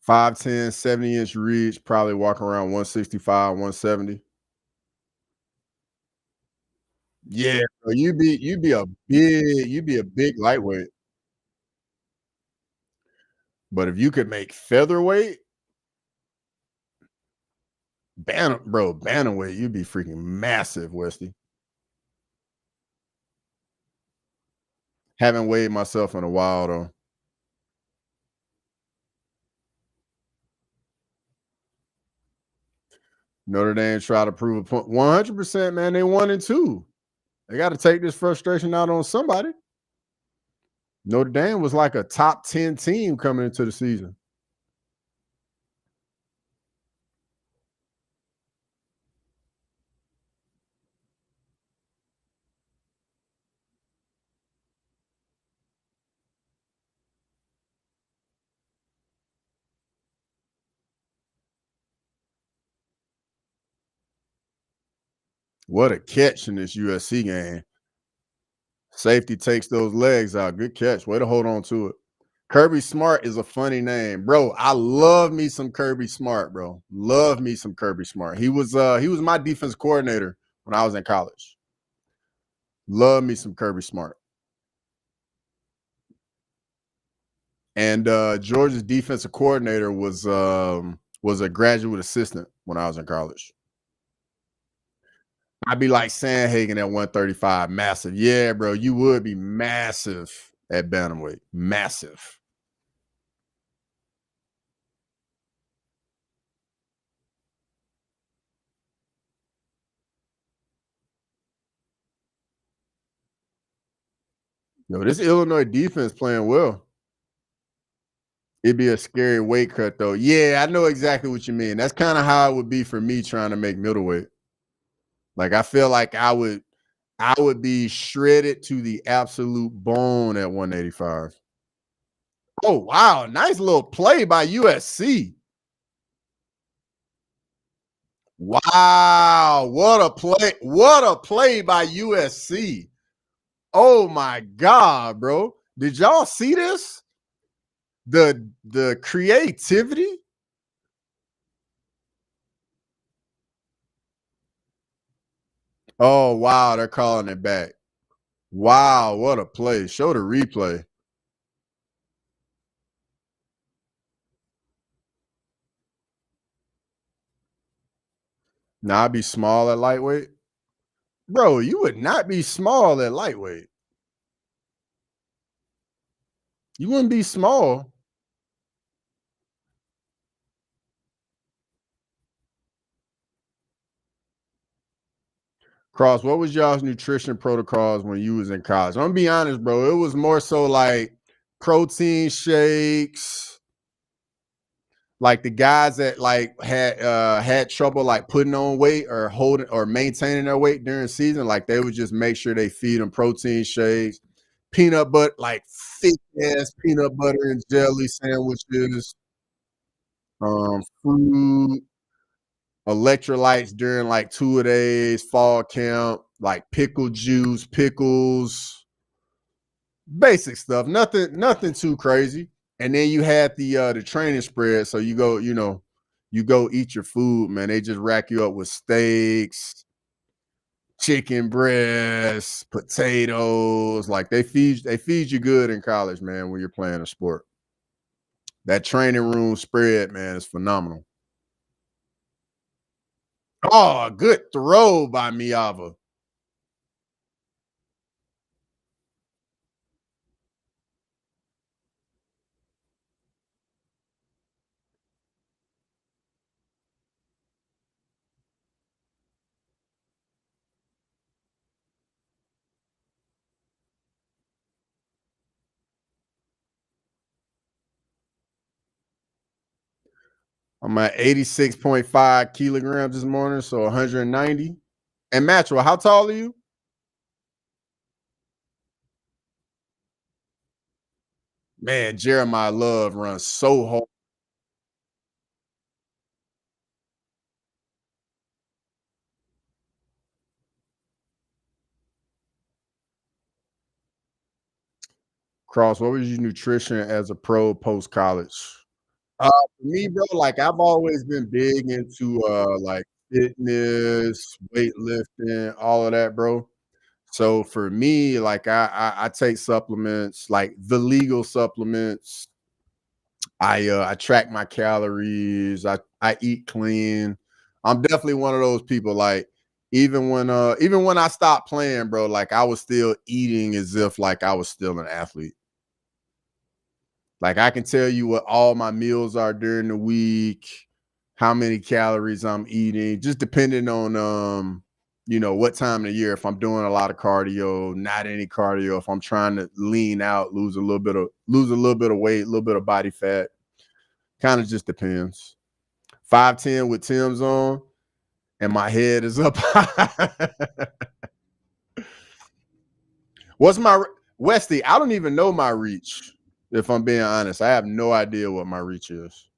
5'10", 70-inch reach, probably walking around 165, 170. Yeah, bro, you'd be a big lightweight. But if you could make featherweight, bantamweight, you'd be freaking massive, Westy. Haven't weighed myself in a while though. Notre Dame try to prove a point. 100%, man. They 1-2. They got to take this frustration out on somebody. Notre Dame was like a top 10 team coming into the season. What a catch in this USC game. Safety takes those legs out. Good catch. Way to hold on to it. Kirby Smart is a funny name, bro. I love me some Kirby Smart, bro. Love me some Kirby Smart. He was my defense coordinator when I was in college. Love me some Kirby Smart. And Georgia's defensive coordinator was a graduate assistant when I was in college. I'd be like Sandhagen at 135, massive. Yeah, bro, you would be massive at bantamweight, massive. Yo, this Illinois defense playing well. It'd be a scary weight cut though. Yeah, I know exactly what you mean. That's kind of how it would be for me trying to make middleweight. Like I feel like I would be shredded to the absolute bone at 185. Oh wow, nice little play by USC. Wow, what a play. What a play by USC. Oh my God, bro. Did y'all see this? The creativity. Oh wow, they're calling it back. Wow, what a play. Show the replay. Now I'd be small at lightweight. Bro, you would not be small at lightweight. You wouldn't be small. Cross, what was y'all's nutrition protocols when you was in college? I'm gonna be honest, bro. It was more so like protein shakes, like the guys that like had trouble like putting on weight or holding or maintaining their weight during season, like they would just make sure they feed them protein shakes, peanut butter, like thick ass peanut butter and jelly sandwiches, fruit, electrolytes during like 2 days, fall camp, like pickle juice, pickles, basic stuff. Nothing too crazy. And then you had the training spread. So you go eat your food, man. They just rack you up with steaks, chicken breasts, potatoes. Like they feed you good in college, man, when you're playing a sport. That training room spread, man, is phenomenal. Oh, good throw by Miava. I'm at 86.5 kilograms this morning, so 190. And Maxwell, how tall are you? Man, Jeremiah Love runs so hard. Cross, what was your nutrition as a pro post college? For me, bro, like I've always been big into like fitness, weightlifting, all of that, bro. So for me, like I take supplements, like the legal supplements. I track my calories. I eat clean. I'm definitely one of those people. Like even when I stopped playing, bro, like I was still eating as if like I was still an athlete. Like I can tell you what all my meals are during the week, how many calories I'm eating, just depending on what time of the year. If I'm doing a lot of cardio, not any cardio, if I'm trying to lean out, lose a little bit of weight, a little bit of body fat. Kind of just depends. 5'10" with Tim's on, and my head is up high. What's my Westy? I don't even know my reach. If I'm being honest, I have no idea what my reach is.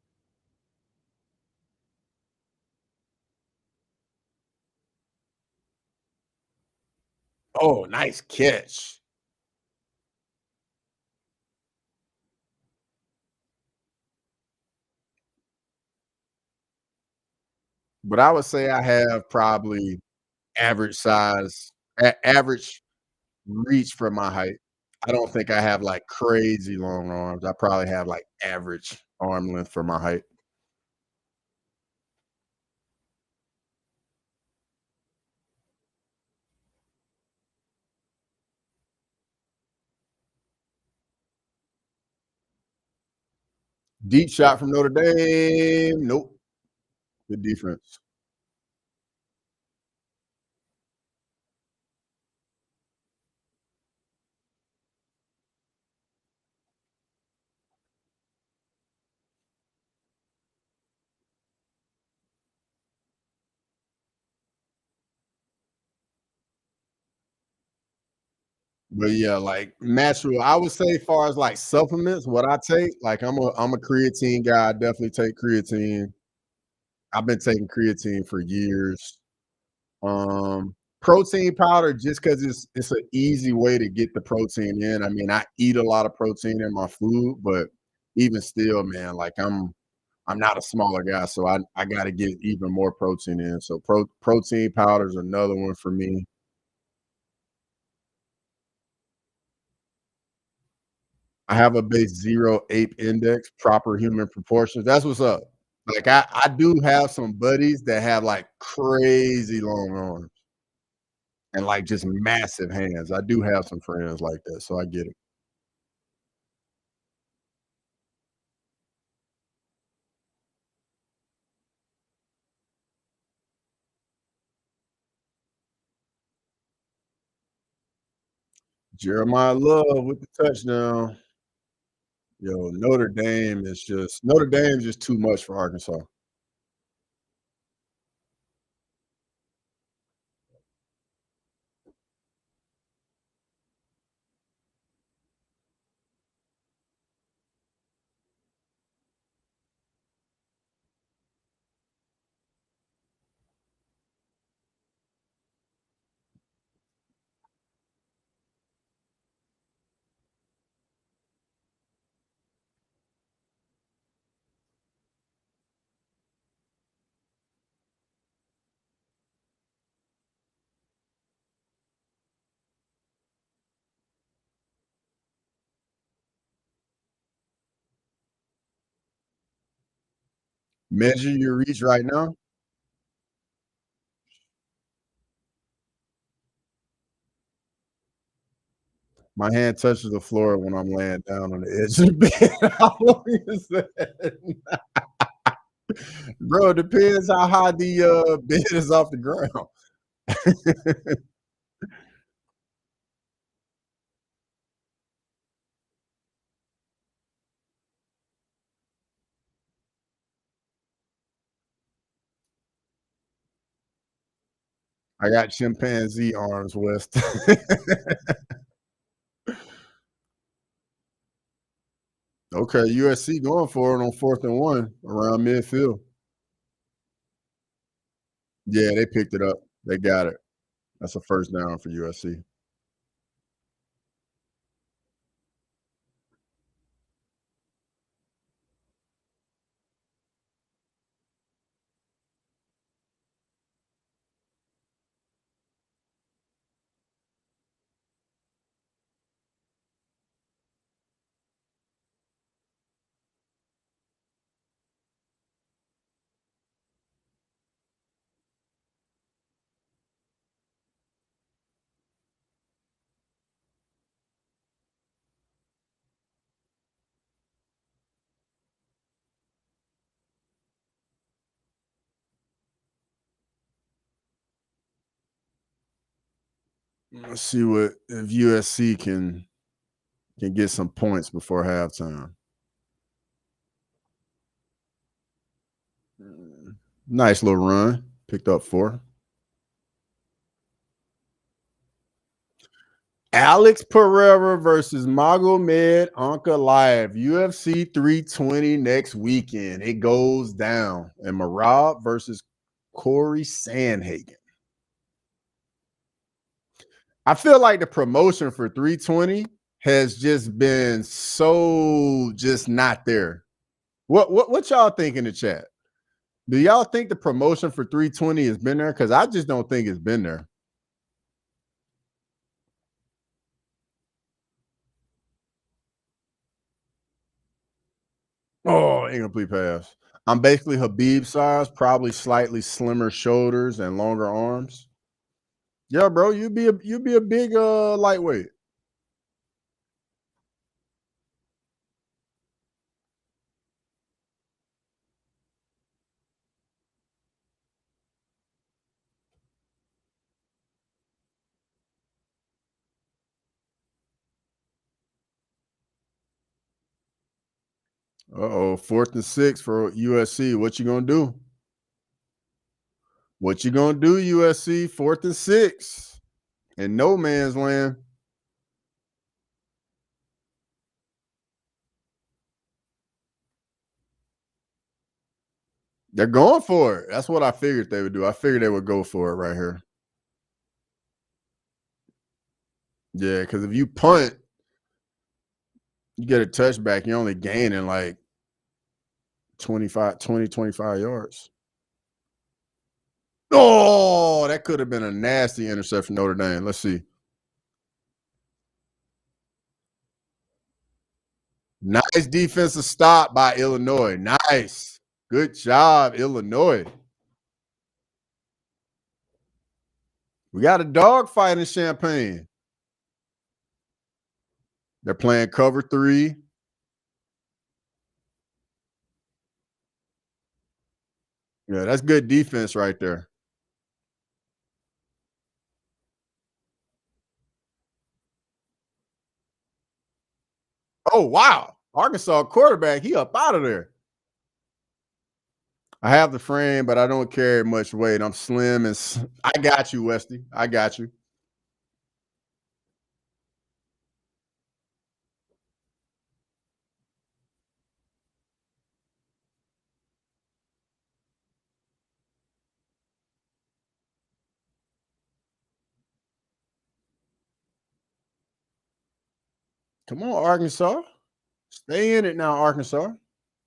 Oh, nice catch. But I would say I have probably average size, average reach for my height. I don't think I have like crazy long arms. I probably have like average arm length for my height. Deep shot from Notre Dame. Nope. Good defense. But yeah, like natural, I would say far as like supplements, what I take, like I'm a creatine guy. I definitely take creatine. I've been taking creatine for years. Protein powder just because it's an easy way to get the protein in. I mean, I eat a lot of protein in my food, but even still, man, like I'm not a smaller guy, so I got to get even more protein in. So protein powder is another one for me. I have a base zero ape index, proper human proportions. That's what's up. Like I do have some buddies that have like crazy long arms and like just massive hands. I do have some friends like that, so I get it. Jeremiah Love with the touchdown. Yo, Notre Dame is just too much for Arkansas. Measure your reach right now. My hand touches the floor when I'm laying down on the edge of the bed. How long is that? Bro, it depends how high the bed is off the ground. I got chimpanzee arms, West. Okay, USC going for it on 4th and 1 around midfield. Yeah, they picked it up. They got it. That's a first down for USC. Let's see what if USC can get some points before halftime. Nice little run. Picked up 4. Alex Pereira versus Magomed Ankalaev, UFC 320 next weekend. It goes down. And Marab versus Corey Sandhagen. I feel like the promotion for 320 has just been so just not there. What y'all think in the chat? Do y'all think the promotion for 320 has been there? Because I just don't think it's been there. Oh, incomplete pass. I'm basically Habib size, probably slightly slimmer shoulders and longer arms. Yeah, bro, you'd be a big lightweight. Uh-oh, 4th and 6 for USC. What you gonna do? What you gonna do, USC? 4th and 6 in no man's land. They're going for it. That's what I figured they would do. I figured they would go for it right here. Yeah, because if you punt, you get a touchback, you're only gaining like 25 yards. Oh, that could have been a nasty interception, Notre Dame. Let's see. Nice defensive stop by Illinois. Nice. Good job, Illinois. We got a dog fight in Champaign. They're playing cover 3. Yeah, that's good defense right there. Oh, wow. Arkansas quarterback, he up out of there. I have the frame, but I don't carry much weight. I'm slim and I got you, Westy. I got you. Come on, Arkansas. Stay in it now, Arkansas.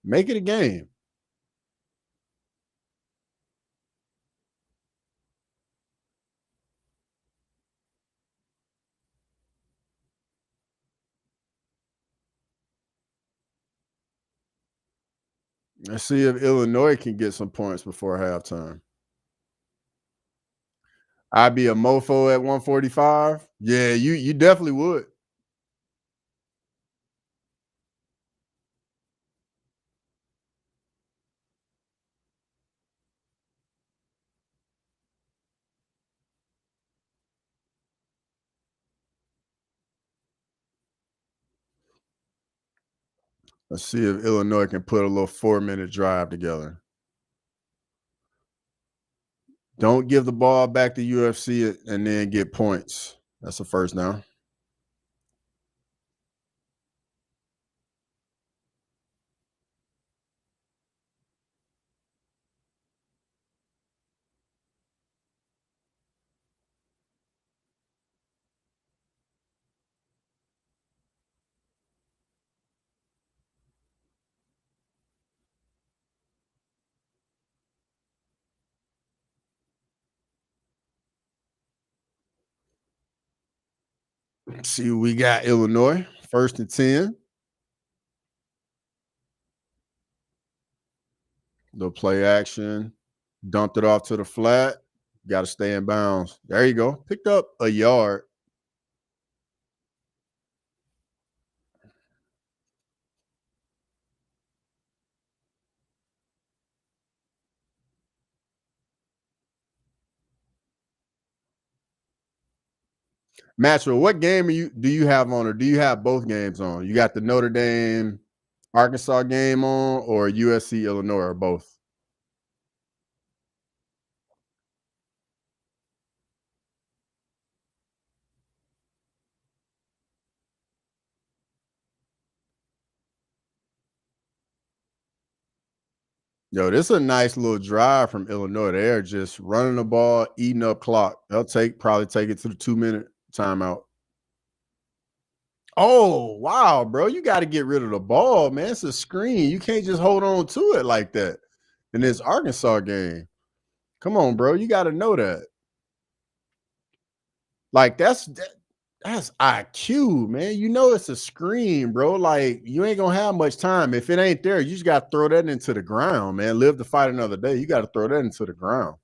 Make it a game. Let's see if Illinois can get some points before halftime. I'd be a mofo at 145. Yeah, you definitely would. Let's see if Illinois can put a little 4-minute drive together. Don't give the ball back to UFC and then get points. That's the first down. See, we got Illinois, 1st and 10. They'll play action, dumped it off to the flat. Got to stay in bounds. There you go. Picked up a yard. Maxwell, what game do you have on, or do you have both games on? You got the Notre Dame Arkansas game on, or USC Illinois, or both? Yo, this is a nice little drive from Illinois. They're just running the ball, eating up clock. They'll probably take it to the 2-minute timeout. Oh, wow, bro. You got to get rid of the ball, man. It's a screen. You can't just hold on to it like that in this Arkansas game. Come on, bro. You got to know that. Like, that's IQ, man. You know it's a screen, bro. Like, you ain't gonna have much time. If it ain't there, you just gotta throw that into the ground, man. Live to fight another day. You gotta throw that into the ground.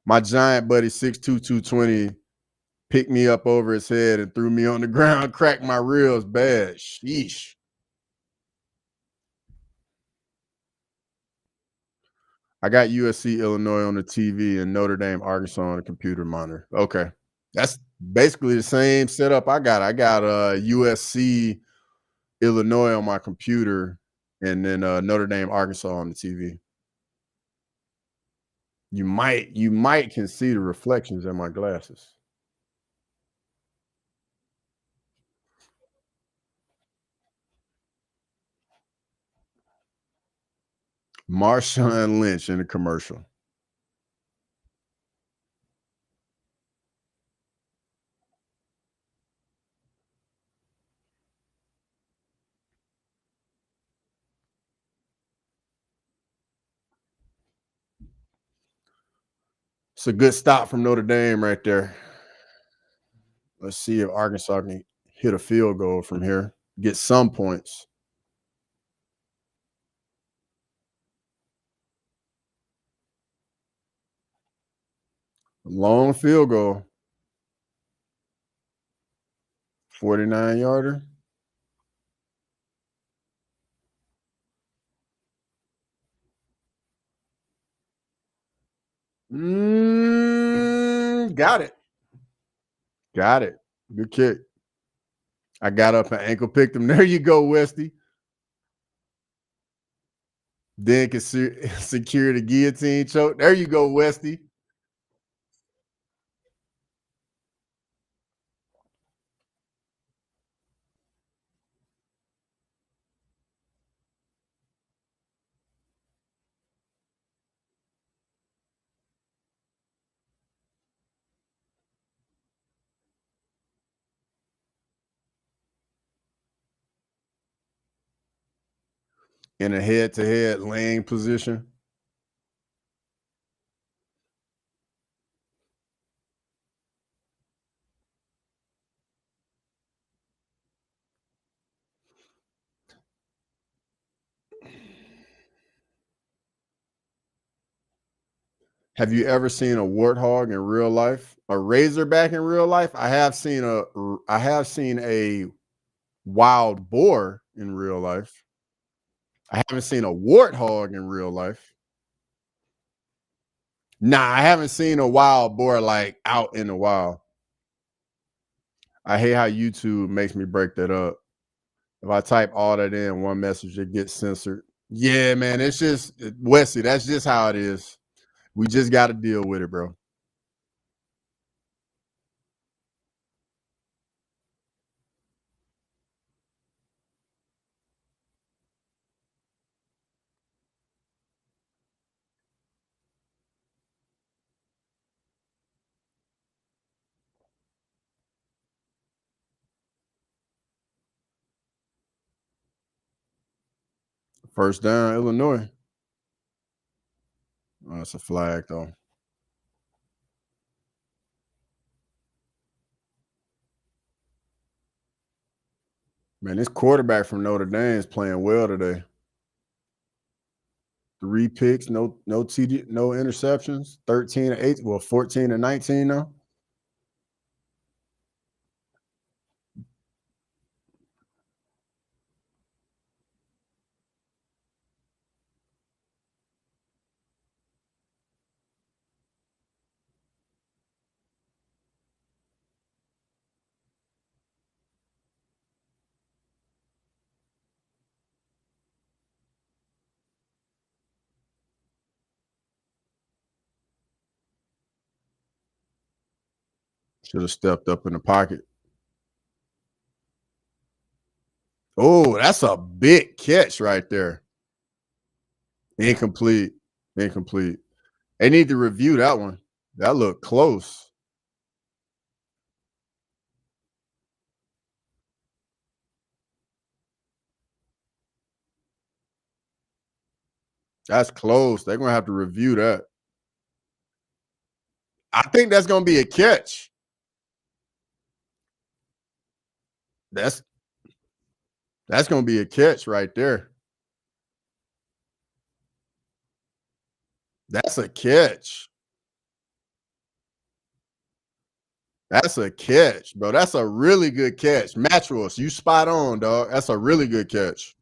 My giant buddy, 6'2", 220, picked me up over his head and threw me on the ground, cracked my ribs bad. Sheesh. I got USC Illinois on the TV and Notre Dame Arkansas on the computer monitor. Okay. That's basically the same setup I got. I got USC Illinois on my computer and then Notre Dame Arkansas on the TV. You might can see the reflections in my glasses. Marshawn Lynch in a commercial. It's a good stop from Notre Dame right there. Let's see if Arkansas can hit a field goal from here, get some points. Long field goal, 49-yarder. Got it. Got it. Good kick. I got up and ankle picked him. There you go, Westy. Then can secure the guillotine choke. There you go, Westy. In a head-to-head laying position. Have you ever seen a warthog in real life? A razorback in real life? I have seen a wild boar in real life. I haven't seen a warthog in real life. Nah, I haven't seen a wild boar like out in the wild. I hate how YouTube makes me break that up. If I type all that in one message, it gets censored. Yeah, man, it's just Wesley. That's just how it is. We just got to deal with it, bro. First down, Illinois. Oh, it's a flag though. Man, this quarterback from Notre Dame is playing well today. 3 picks, no TD, no interceptions. 13 to 8, well, 14 to 19 now. Should have stepped up in the pocket. Oh, that's a big catch right there. Incomplete. Incomplete. They need to review that one. That looked close. That's close. They're gonna have to review that. I think that's gonna be a catch. That's that's gonna be a catch right there. That's a catch. That's a catch, bro. That's a really good catch. Matchuals, you spot on, dog. That's a really good catch.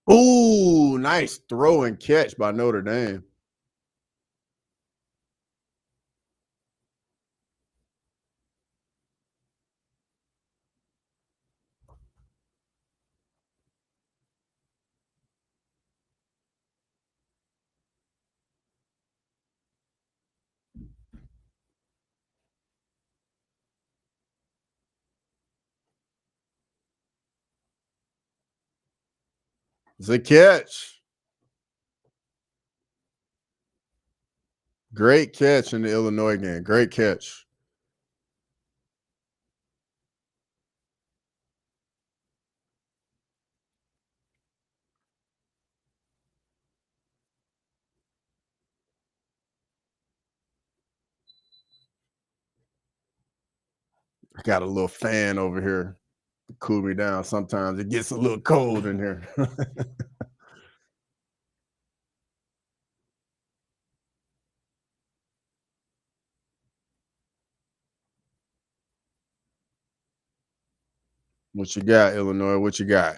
Ooh, nice throw and catch by Notre Dame. It's a catch. Great catch in the Illinois game. Great catch. I got a little fan over here to cool me down. Sometimes it gets a little cold in here. What you got, Illinois? What you got?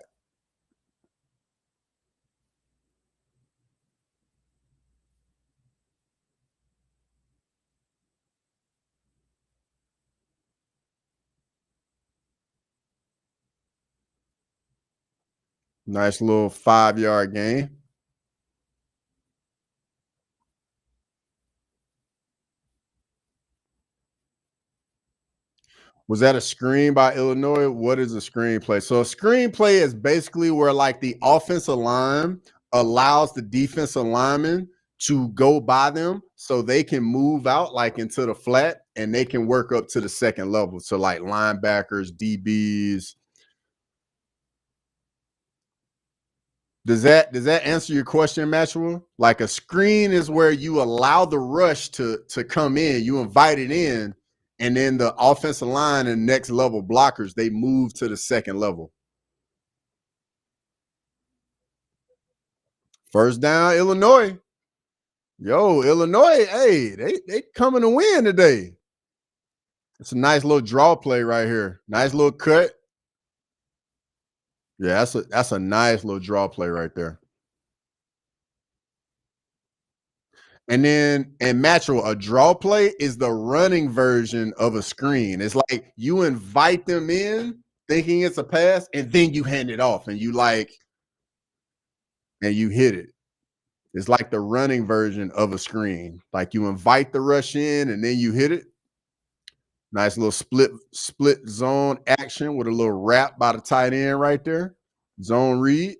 Nice little 5-yard gain. Was that a screen by Illinois? What is a screenplay? So a screenplay is basically where like the offensive line allows the defensive lineman to go by them so they can move out like into the flat and they can work up to the second level. So like linebackers, DBs. Does that answer your question, Maxwell? Like a screen is where you allow the rush to come in, you invite it in, and then the offensive line and next level blockers they move to the second level. First down, Illinois. Yo, Illinois, hey, they coming to win today. It's a nice little draw play right here. Nice little cut. Yeah, that's a nice little draw play right there. And then in Matchel, a draw play is the running version of a screen. It's like you invite them in thinking it's a pass, and then you hand it off and you hit it. It's like the running version of a screen. Like you invite the rush in and then you hit it. Nice little split zone action with a little wrap by the tight end right there. Zone read.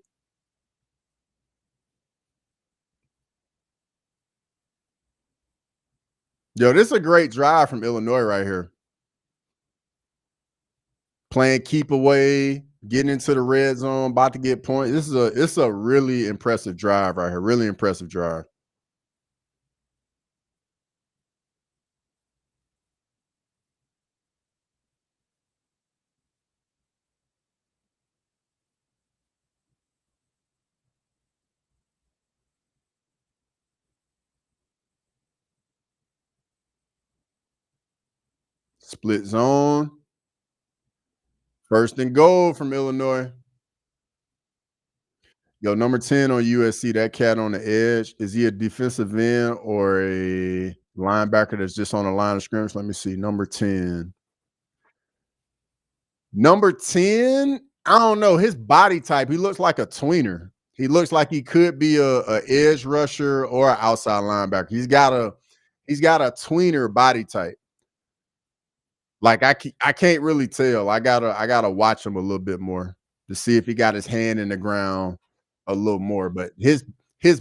Yo, this is a great drive from Illinois right here. Playing keep away, getting into the red zone, about to get points. It's a really impressive drive right here. Really impressive drive. Split zone. First and goal from Illinois. Yo, number 10 on USC, that cat on the edge. Is he a defensive end or a linebacker that's just on the line of scrimmage? Let me see. Number 10. Number 10, I don't know. His body type, he looks like a tweener. He looks like he could be a edge rusher or an outside linebacker. He's got a tweener body type. Like I can't really tell. I gotta watch him a little bit more to see if he got his hand in the ground a little more. But his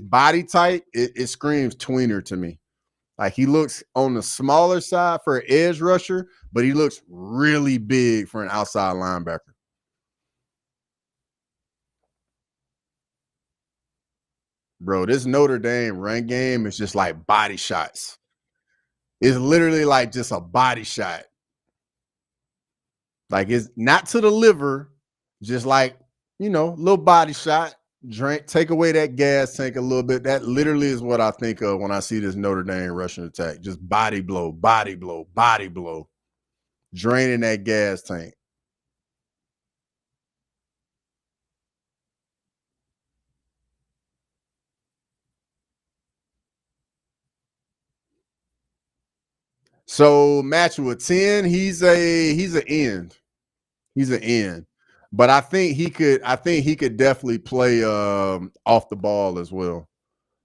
body type, it screams tweener to me. Like he looks on the smaller side for an edge rusher, but he looks really big for an outside linebacker. Bro, this Notre Dame run game is just like body shots. It's literally like just a body shot. Like it's not to the liver, just like, little body shot, drink, take away that gas tank a little bit. That literally is what I think of when I see this Notre Dame rushing attack. Just body blow, body blow, body blow, draining that gas tank. So match with 10, he's an end. He's an end. But I think he could definitely play off the ball as well.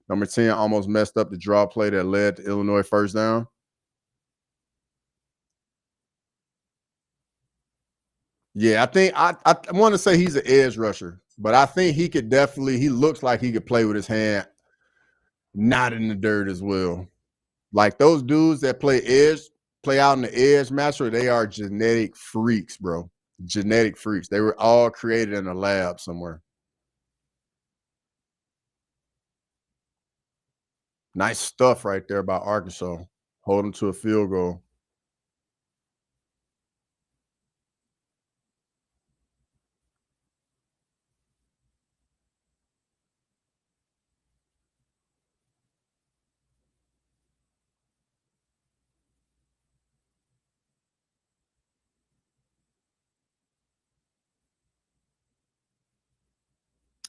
Number 10 almost messed up the draw play that led to Illinois first down. Yeah, I think I want to say he's an edge rusher, but I think he looks like he could play with his hand not in the dirt as well. Like those dudes that play out in the edge matcher, they are genetic freaks, bro. Genetic freaks. They were all created in a lab somewhere. Nice stuff right there by Arkansas. Hold them to a field goal.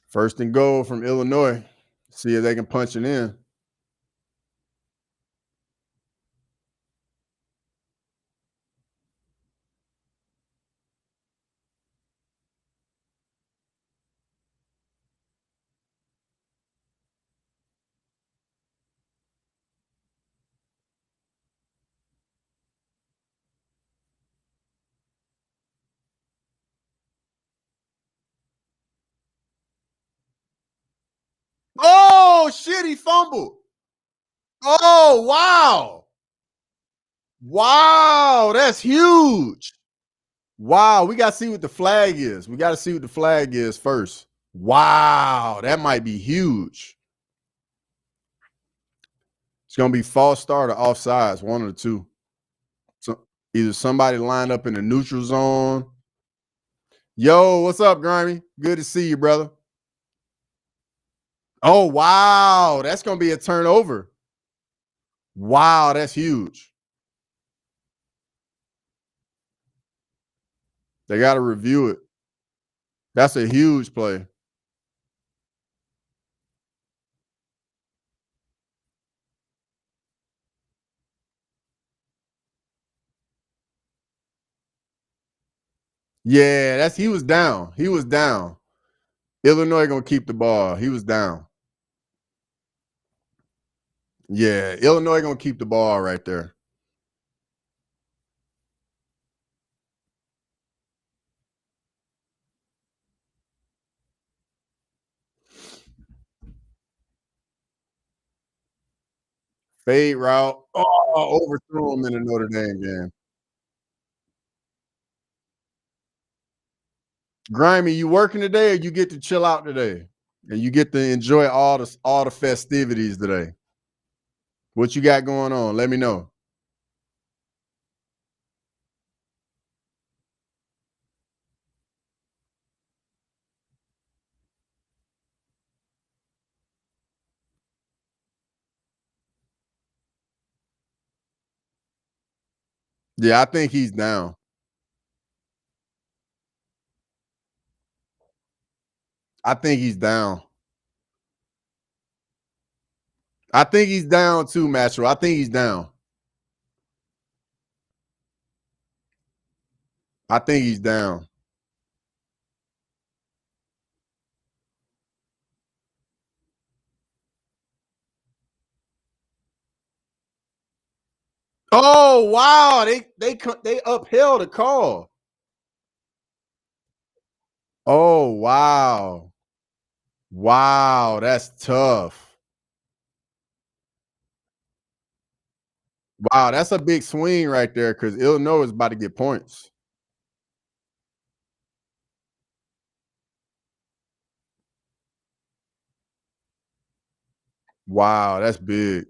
First and goal from Illinois. See if they can punch it in. Oh shit, he fumbled. Oh wow. Wow, that's huge. Wow, we got to see what the flag is. We got to see what the flag is first. Wow, that might be huge. It's gonna be false start or offsides, one of the two. So either somebody lined up in the neutral zone. Yo, what's up, Grimy? Good to see you, brother. Oh wow, that's gonna be a turnover. Wow, that's huge. They got to review it. That's a huge play. Yeah, he was down. He was down. Illinois gonna keep the ball. He was down. Yeah, Illinois gonna keep the ball right there. Fade route. Oh, overthrew him in the Notre Dame game. Grimy, you working today or you get to chill out today? And you get to enjoy all the festivities today. What you got going on? Let me know. Yeah, I think he's down. I think he's down. I think he's down too, Matthew. I think he's down. I think he's down. Oh wow, they upheld the call. Oh wow, wow, that's tough. Wow, that's a big swing right there because Illinois is about to get points. Wow, that's big.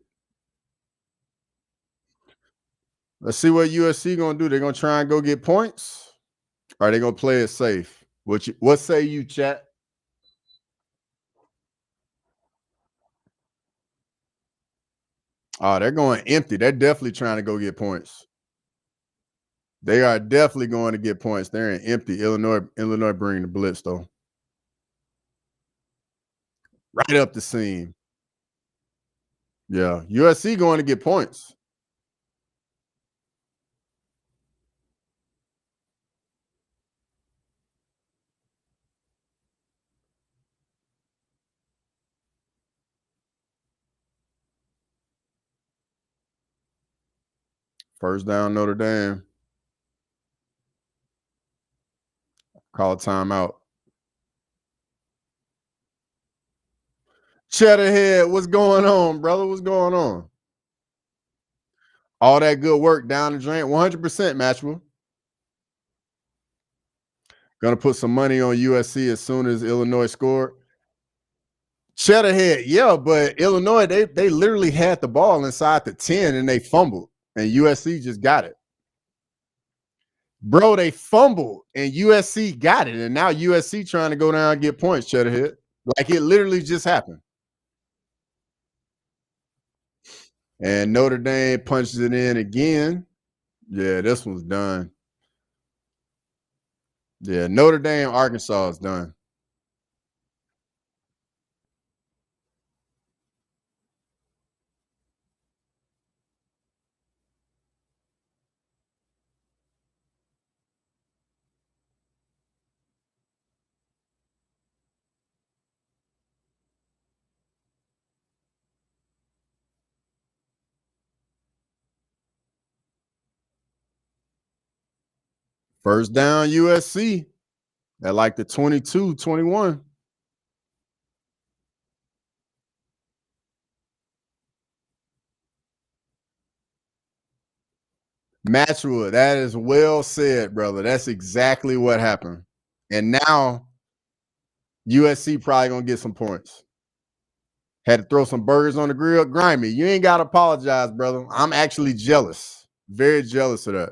Let's see what USC gonna do. They're gonna try and go get points, or are they gonna play it safe? What say you, chat? Oh, they're going empty. They're definitely trying to go get points. They are definitely going to get points. They're in empty. Illinois bringing the blitz though. Right up the seam. Yeah. USC going to get points. First down, Notre Dame. Call a timeout. Cheddarhead, what's going on, brother? What's going on? All that good work down the drain. 100% matchable. Gonna put some money on USC as soon as Illinois scored. Cheddarhead, yeah, but Illinois, they literally had the ball inside the 10 and they fumbled, and USC just got it. Bro, they fumbled and USC got it, and now USC trying to go down and get points, Cheddarhead. Like it literally just happened. And Notre Dame punches it in again. Yeah, this one's done. Yeah, Notre Dame, Arkansas is done. First down, USC at like the 22, 21. Matchwood, that is well said, brother. That's exactly what happened. And now USC probably gonna get some points. Had to throw some burgers on the grill. Grimy, you ain't gotta apologize, brother. I'm actually jealous. Very jealous of that.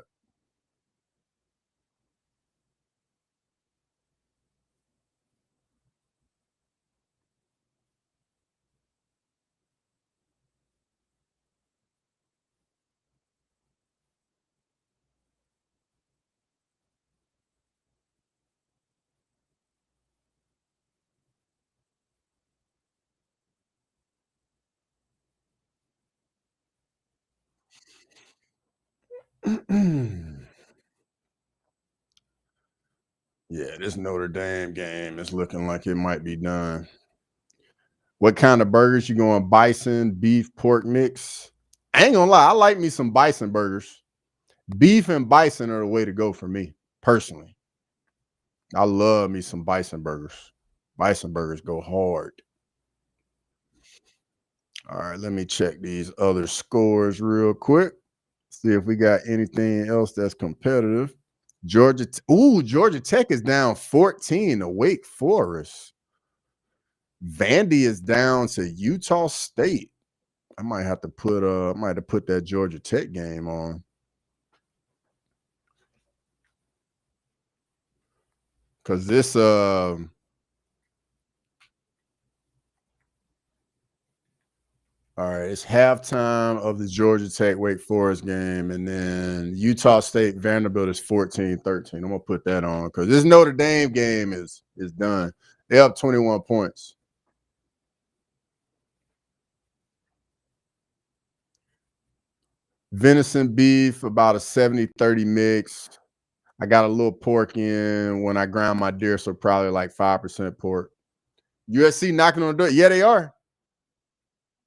Yeah, this Notre Dame game is looking like it might be done. What kind of burgers you going? Bison, beef, pork mix? I ain't gonna lie, I like me some bison burgers. Beef and bison are the way to go for me, personally. I love me some bison burgers. Bison burgers go hard. All right, let me check these other scores real quick. See if we got anything else that's competitive. Georgia Tech is down 14 to Wake Forest. Vandy is down to Utah State. I might have to put that Georgia Tech game on. Cause this all right, it's halftime of the Georgia Tech Wake Forest game, and then Utah State Vanderbilt is 14-13. I'm gonna put that on because this Notre Dame game is done. They're up 21 points. Venison beef, about a 70-30 mix. I got a little pork in when I grind my deer, so probably like 5% pork. USC knocking on the door. Yeah, they are.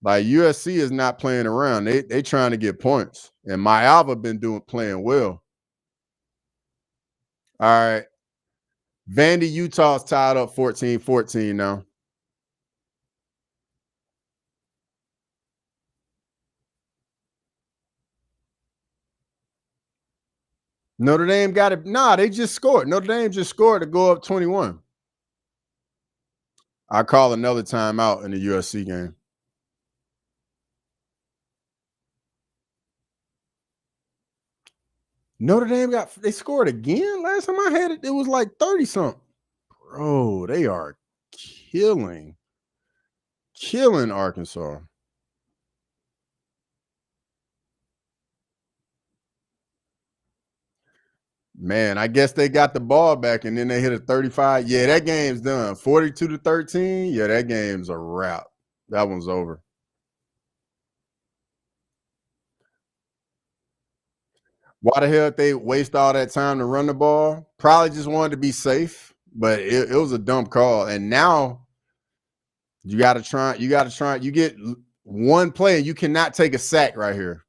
Like USC is not playing around. They trying to get points. And Mayava been playing well. All right. Vandy, Utah's tied up 14-14 now. Notre Dame got it. Nah, they just scored. Notre Dame just scored to go up 21. I call another timeout in the USC game. Notre Dame they scored again. Last time I had it, it was like 30 something. Bro, they are killing Arkansas. Man, I guess they got the ball back and then they hit a 35. Yeah, that game's done. 42-13. Yeah, that game's a wrap. That one's over. Why the hell they waste all that time to run the ball? Probably just wanted to be safe, but it was a dumb call. And now you got to try. You get one play and you cannot take a sack right here.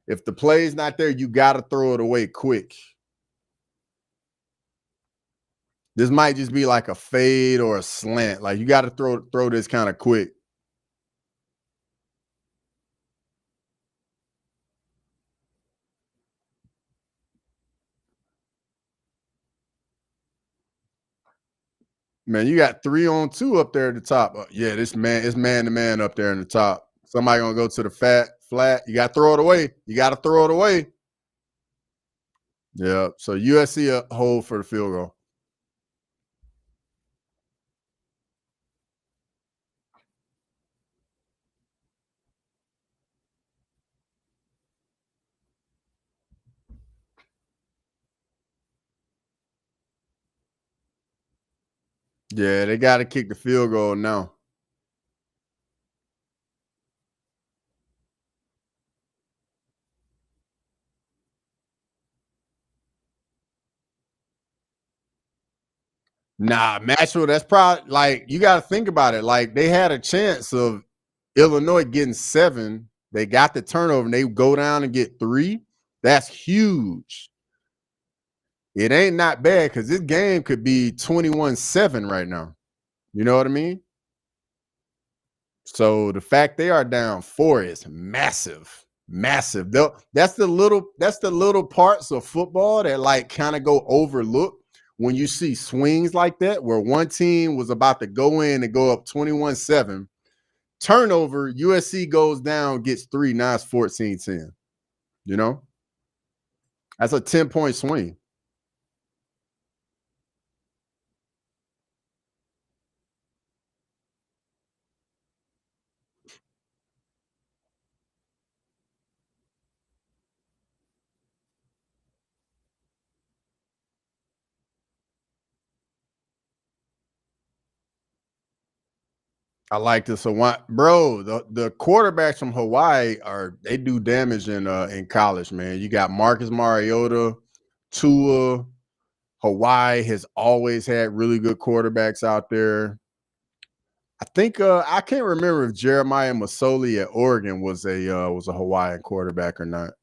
If the play's not there, you got to throw it away quick. This might just be like a fade or a slant. Like you got to throw this kind of quick. Man, you got 3-on-2 up there at the top. Yeah, it's man to man up there in the top. Somebody gonna go to the flat. You got to throw it away. Yeah. So USC a hold for the field goal. Yeah, they got to kick the field goal now. Nah, Maxwell, that's probably like you got to think about it. Like they had a chance of Illinois getting 7. They got the turnover and they go down and get 3. That's huge. It ain't not bad because this game could be 21-7 right now. You know what I mean? So the fact they are down 4 is massive. Massive. That's the little parts of football that like kind of go overlooked when you see swings like that, where one team was about to go in and go up 21-7. Turnover, USC goes down, gets 3, now it's 14-10. You know? That's a 10-point swing. I like this Hawaii, bro. The quarterbacks from Hawaii they do damage in college, man. You got Marcus Mariota, Tua. Hawaii has always had really good quarterbacks out there. I think I can't remember if Jeremiah Masoli at Oregon was a Hawaiian quarterback or not,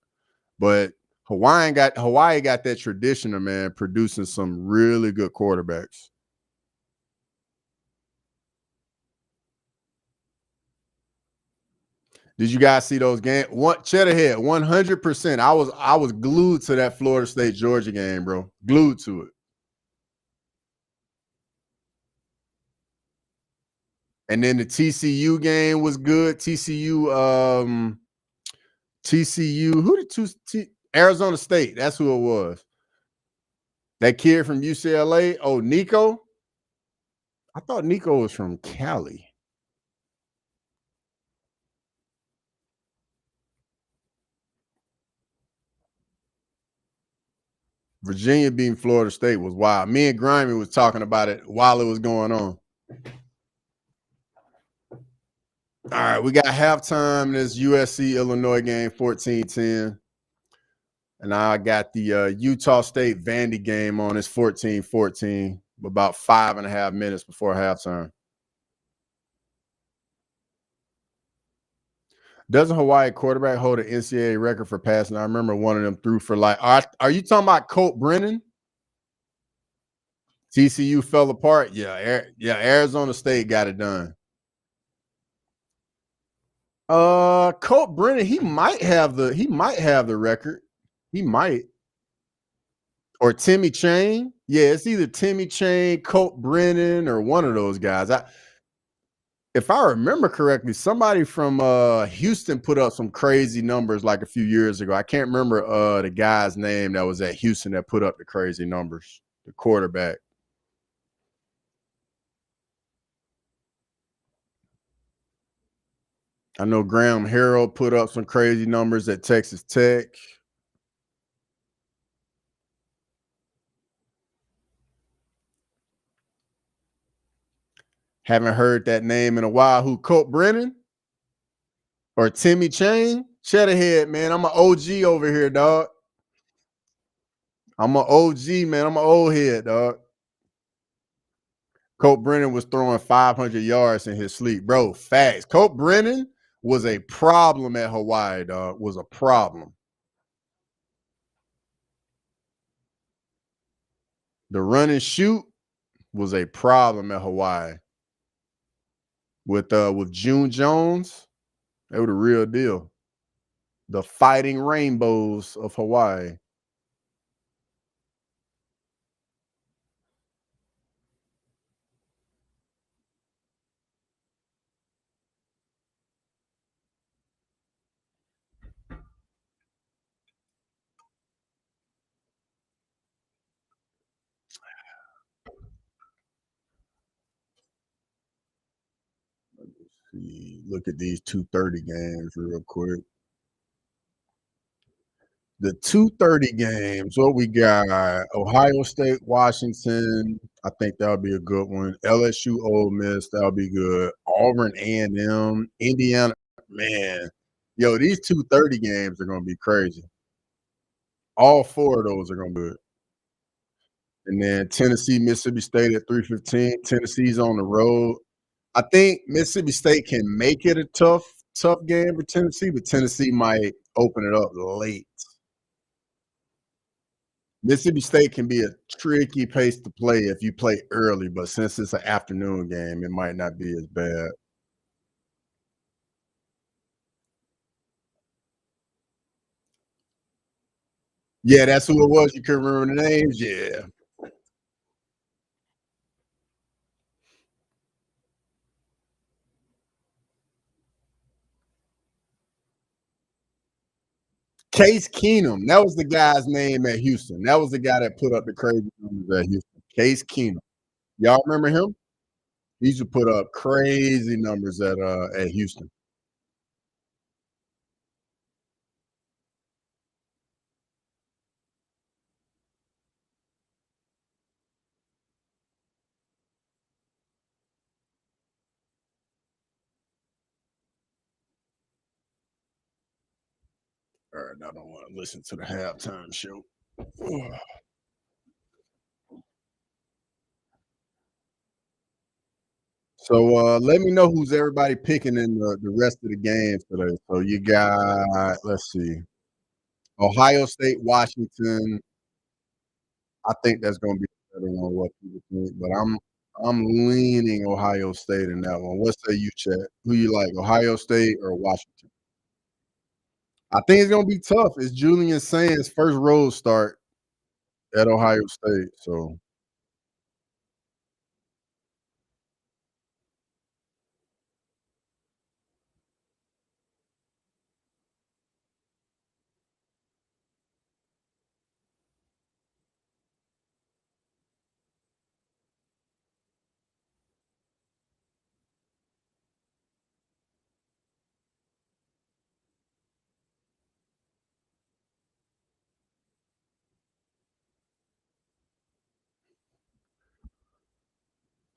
but Hawaii got that tradition of man producing some really good quarterbacks. Did you guys see those games? Cheddarhead, 100%. I was glued to that Florida State Georgia game, bro. Glued to it. And then the TCU game was good. TCU, who did Arizona State? That's who it was. That kid from UCLA. Oh, Nico. I thought Nico was from Cali. Virginia beating Florida State was wild. Me and Grimy was talking about it while it was going on. All right, we got halftime in this USC Illinois game, 14-10. And I got the Utah State Vandy game on. It's 14-14, about 5.5 minutes before halftime. Doesn't Hawaii quarterback hold an NCAA record for passing? I remember one of them threw for like, are you talking about Colt Brennan? TCU fell apart. Yeah, Arizona State got it done. Colt Brennan, he might have the record. He might. Or Timmy Chain. Yeah, it's either Timmy Chain, Colt Brennan, or one of those guys. If I remember correctly, somebody from Houston put up some crazy numbers like a few years ago. I can't remember the guy's name that was at Houston that put up the crazy numbers, the quarterback. I know Graham Harrell put up some crazy numbers at Texas Tech. Haven't heard that name in a while. Who, Colt Brennan or Timmy Chain? Cheddar man. I'm an OG over here, dog. I'm an OG, man. I'm an old head, dog. Colt Brennan was throwing 500 yards in his sleep. Bro, facts. Colt Brennan was a problem at Hawaii, dog. Was a problem. The run and shoot was a problem at Hawaii. With June Jones, they were the real deal. The Fighting Rainbows of Hawaii. See, look at these 2:30 games real quick. The 2:30 games, what we got? Ohio State, Washington. I think that'll be a good one. LSU, Ole Miss, that'll be good. Auburn, A&M, Indiana. Man, yo, these 2:30 games are gonna be crazy. All four of those are gonna be good. And then Tennessee, Mississippi State at 3:15. Tennessee's on the road. I think Mississippi State can make it a tough game for Tennessee, but Tennessee might open it up late. Mississippi State can be a tricky pace to play if you play early, but since it's an afternoon game, it might not be as bad. Yeah, that's who it was. You couldn't remember the names. Yeah. Case Keenum. That was the guy's name at Houston. That was the guy that put up the crazy numbers at Houston. Case Keenum. Y'all remember him? He used to put up crazy numbers at Houston. All right, I don't want to listen to the halftime show. So let me know who's everybody picking in the rest of the games today. So you got, let's see, Ohio State, Washington. I think that's going to be a better one. What people think, but I'm leaning Ohio State in that one. What say you, Chat? Who you like, Ohio State or Washington? I think it's going to be tough. It's Julian Sands' first road start at Ohio State, so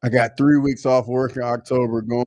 I got 3 weeks off work in October, going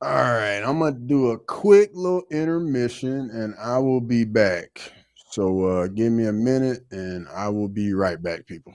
All right, I'm gonna do a quick little intermission and I will be back. So give me a minute and I will be right back, people.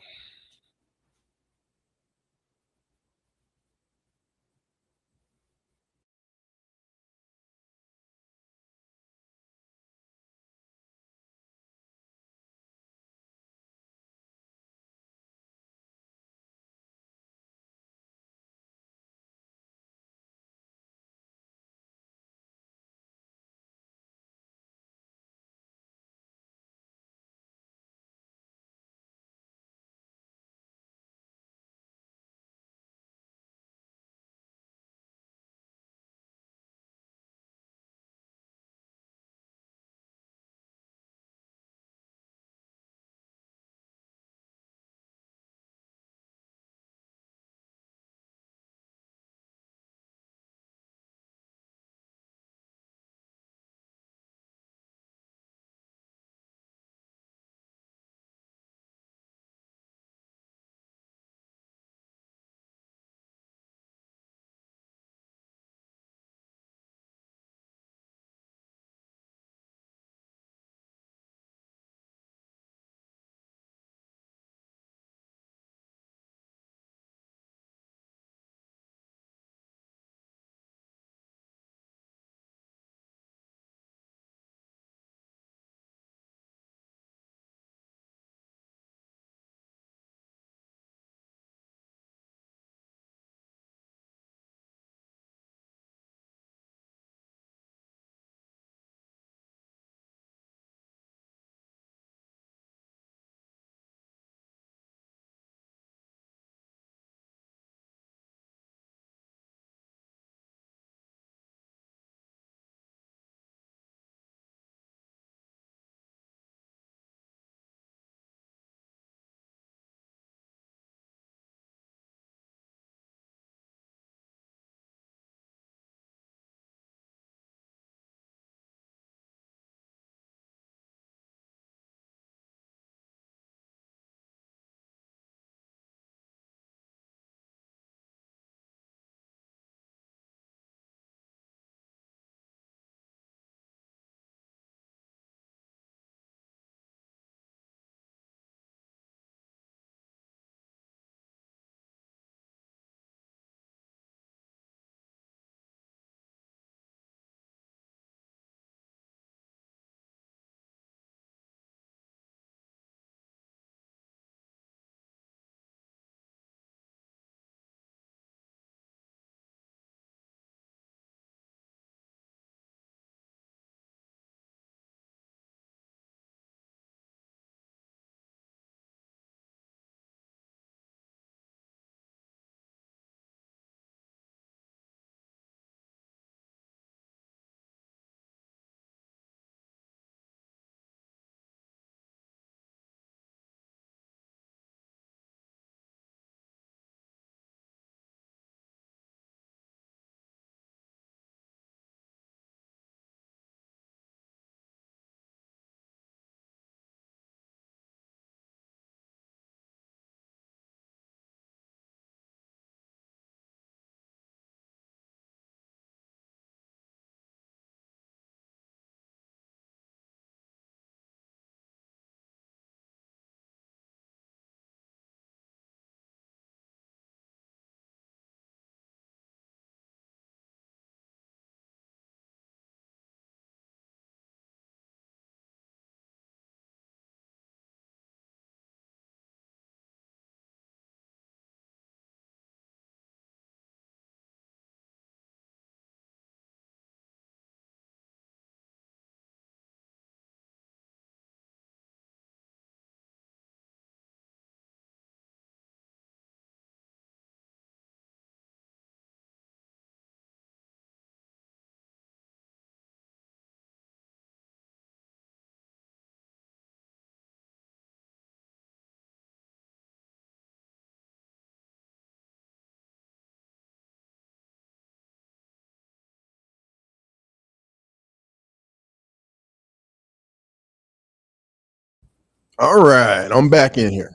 All right, I'm back in here.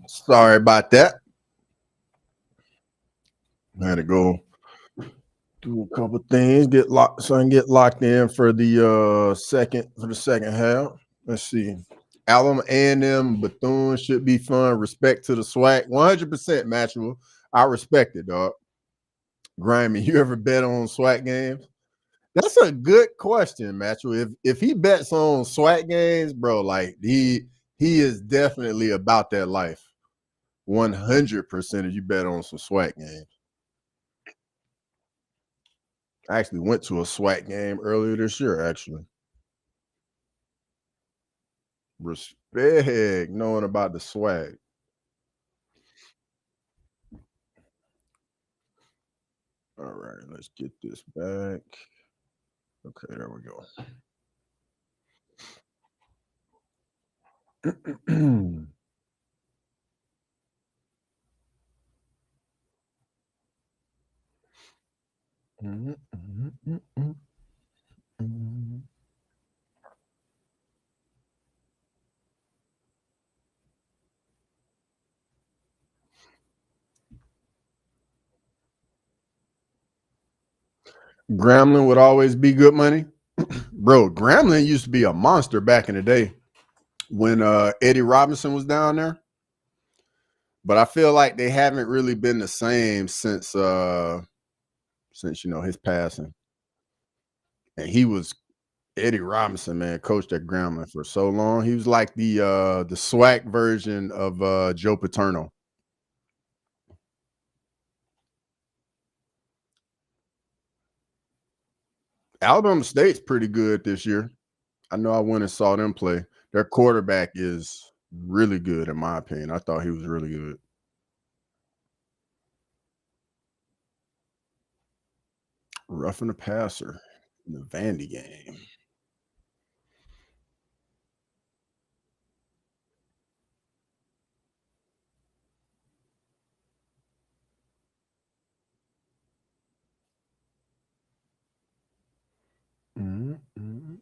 Sorry about that. I had to go Do a couple things, get locked, so I can get locked in for the second half. Let's see. Alabama A&M Bethune should be fun. Respect to the swag. 100% matchable. I respect it, dog. Grimy, you ever bet on SWAT games? That's a good question, Matthew. If he bets on SWAT games, bro, like he is definitely about that life. 100% if you bet on some SWAT games. I actually went to a SWAT game earlier this year, actually. Respect knowing about the swag. All right, let's get this back. Okay, there we go. Mhm, mhm, mhm, mhm. Gremlin would always be good money. Bro, Gremlin used to be a monster back in the day when Eddie Robinson was down there. But I feel like they haven't really been the same since his passing. And he was Eddie Robinson, man, coached at Grambling for so long. He was like the swag version of Joe Paterno. Alabama State's pretty good this year. I know I went and saw them play. Their quarterback is really good, in my opinion. I thought he was really good. Roughing the passer in the Vandy game. Mhm, mhm.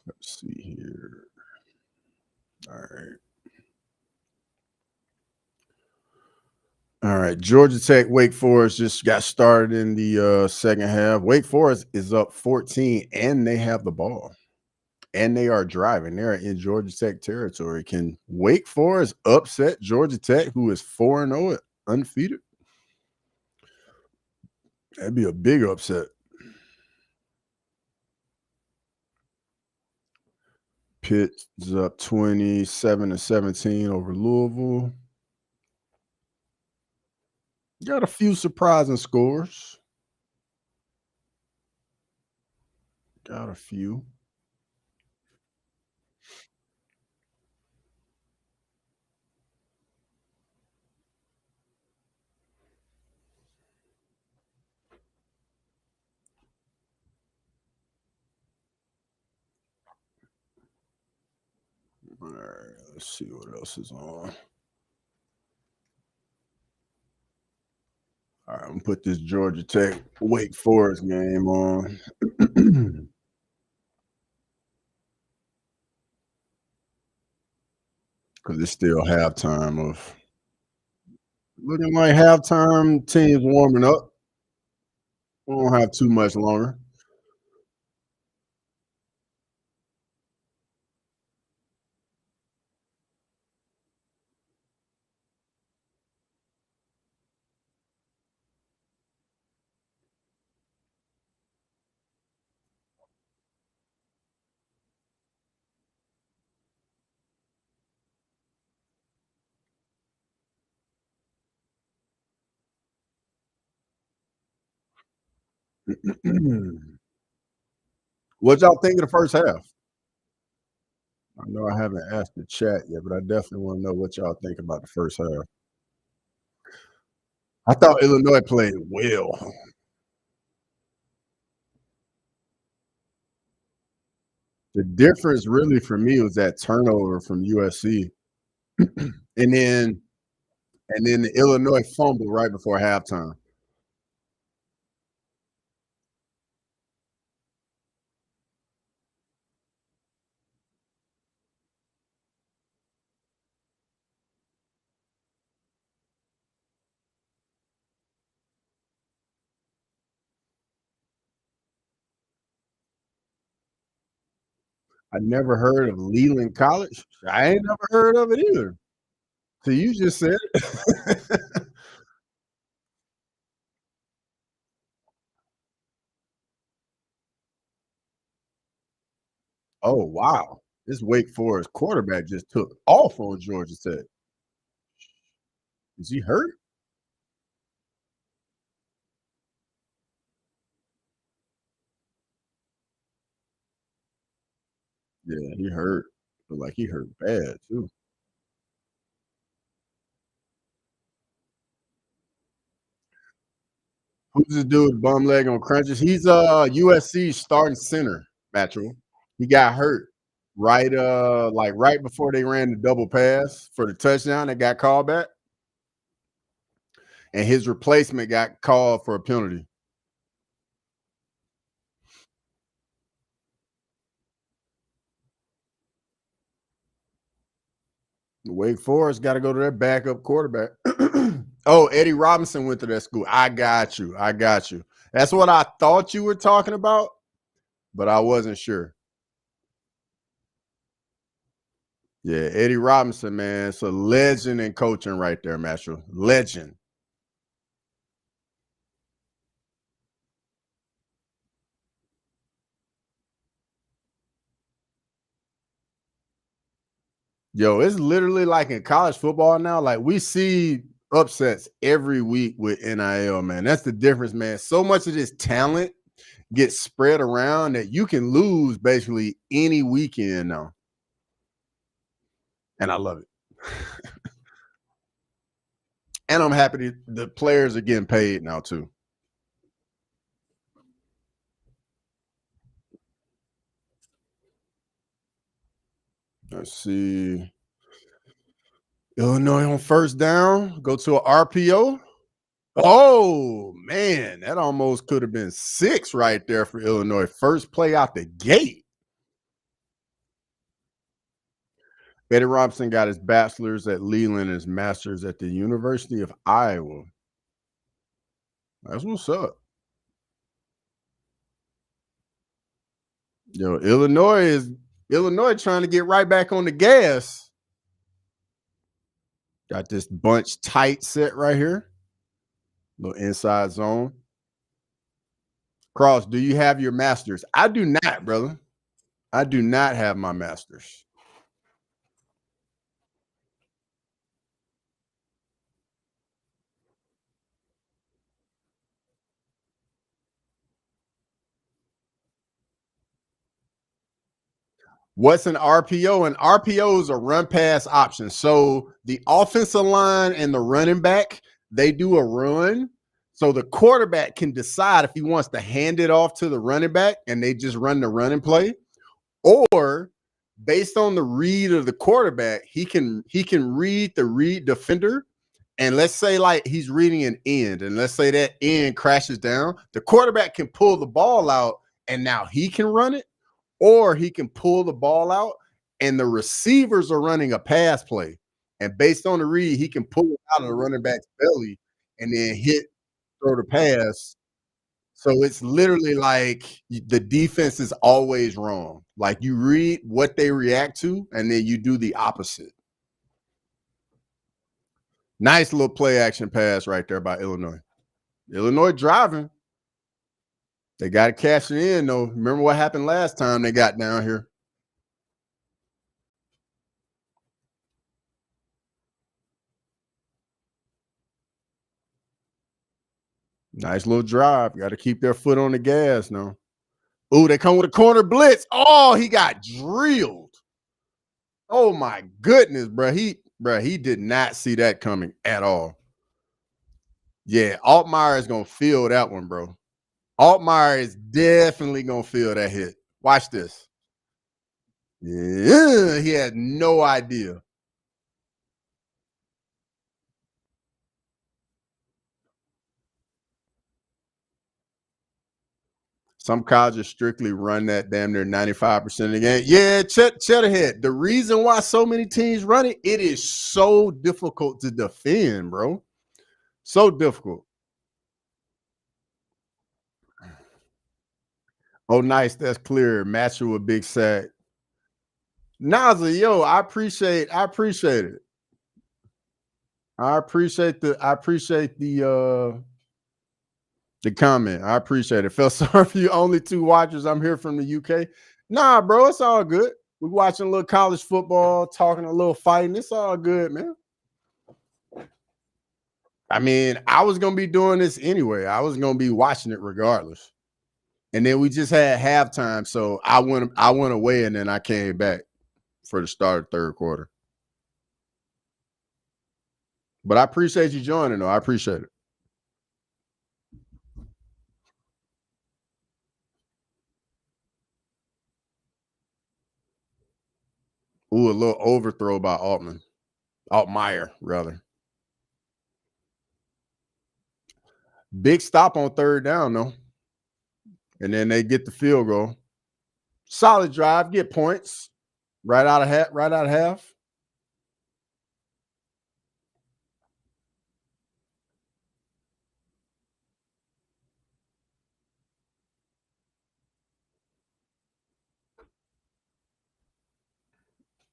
Let's see here. All right. All right. Georgia Tech, Wake Forest just got started in the second half. Wake Forest is up 14 and they have the ball. And they are driving. They're in Georgia Tech territory. Can Wake Forest upset Georgia Tech, who is 4-0 undefeated? That'd be a big upset. Pitt is up 27-17 over Louisville. Got a few surprising scores. Got a few. All right, let's see what else is on. All right, I'm gonna put this Georgia Tech Wake Forest game on. Because it's still halftime of looking like halftime teams warming up. We don't have too much longer. What y'all think of the first half? I know I haven't asked the chat yet, but I definitely want to know what y'all think about the first half. I thought Illinois played well. The difference really for me was that turnover from USC. and then the Illinois fumble right before halftime. I never heard of Leland College. I ain't never heard of it either. So you just said it. Oh, wow. This Wake Forest quarterback just took off on Georgia Tech. Is he hurt? Yeah, he hurt. Look like he hurt bad too. Who's this dude, bum leg on crunches? He's USC starting center, Matthew. He got hurt right like right before they ran the double pass for the touchdown that got called back. And his replacement got called for a penalty. Wake Forest got to go to their backup quarterback. Oh, Eddie Robinson went to that school. I got you. I got you. That's what I thought you were talking about, but I wasn't sure. Yeah, Eddie Robinson, man, it's a legend in coaching right there, Master. Legend. Yo, it's literally like in college football now. Like we see upsets every week with NIL, man. That's the difference, man. So much of this talent gets spread around that you can lose basically any weekend now. And I love it. And I'm happy the players are getting paid now too. Let's see. Illinois on first down, go to an RPO. Oh man, that almost could have been 6 right there for Illinois. First play out the gate. Eddie Robinson got his bachelor's at Leland and his master's at the University of Iowa. That's what's up. Yo, Illinois trying to get right back on the gas. Got this bunch tight set right here. Little inside zone. Cross, do you have your masters? I do not, brother. I do not have my masters. What's an RPO? An RPO is a run pass option. So the offensive line and the running back, they do a run. So the quarterback can decide if he wants to hand it off to the running back and they just run the running play, or based on the read of the quarterback, he can read the read defender. And let's say like he's reading an end, and let's say that end crashes down, the quarterback can pull the ball out and now he can run it, or he can pull the ball out and the receivers are running a pass play. And based on the read, he can pull it out of the running back's belly and then throw the pass. So it's literally like the defense is always wrong. Like you read what they react to, and then you do the opposite. Nice little play action pass right there by Illinois. Illinois driving. They got to cash it in, though. Remember what happened last time they got down here? Nice little drive. Got to keep their foot on the gas now. Ooh, they come with a corner blitz. Oh, he got drilled. Oh my goodness, bro. He did not see that coming at all. Yeah, Altmaier is gonna feel that one, bro. Altmaier is definitely gonna feel that hit. Watch this. Yeah, he had no idea. Some colleges strictly run that damn near 95% of the game. Yeah, Cheddarhead. The reason why so many teams run it, it is so difficult to defend, bro. So difficult. Oh, nice. That's clear. Match with a big sack. Naza, yo, I appreciate it. I appreciate the comment. I appreciate it. Felt sorry for you. Only two watchers. I'm here from the UK. Nah, bro, it's all good. We watching a little college football, talking a little fighting. It's all good, man. I mean, I was gonna be doing this anyway. I was gonna be watching it regardless. And then we just had halftime, so I went away and then I came back for the start of third quarter. But I appreciate you joining, though. I appreciate it. Ooh, a little overthrow by Altmaier, rather. Big stop on third down, though. And then they get the field goal. Solid drive, get points. Right out of half.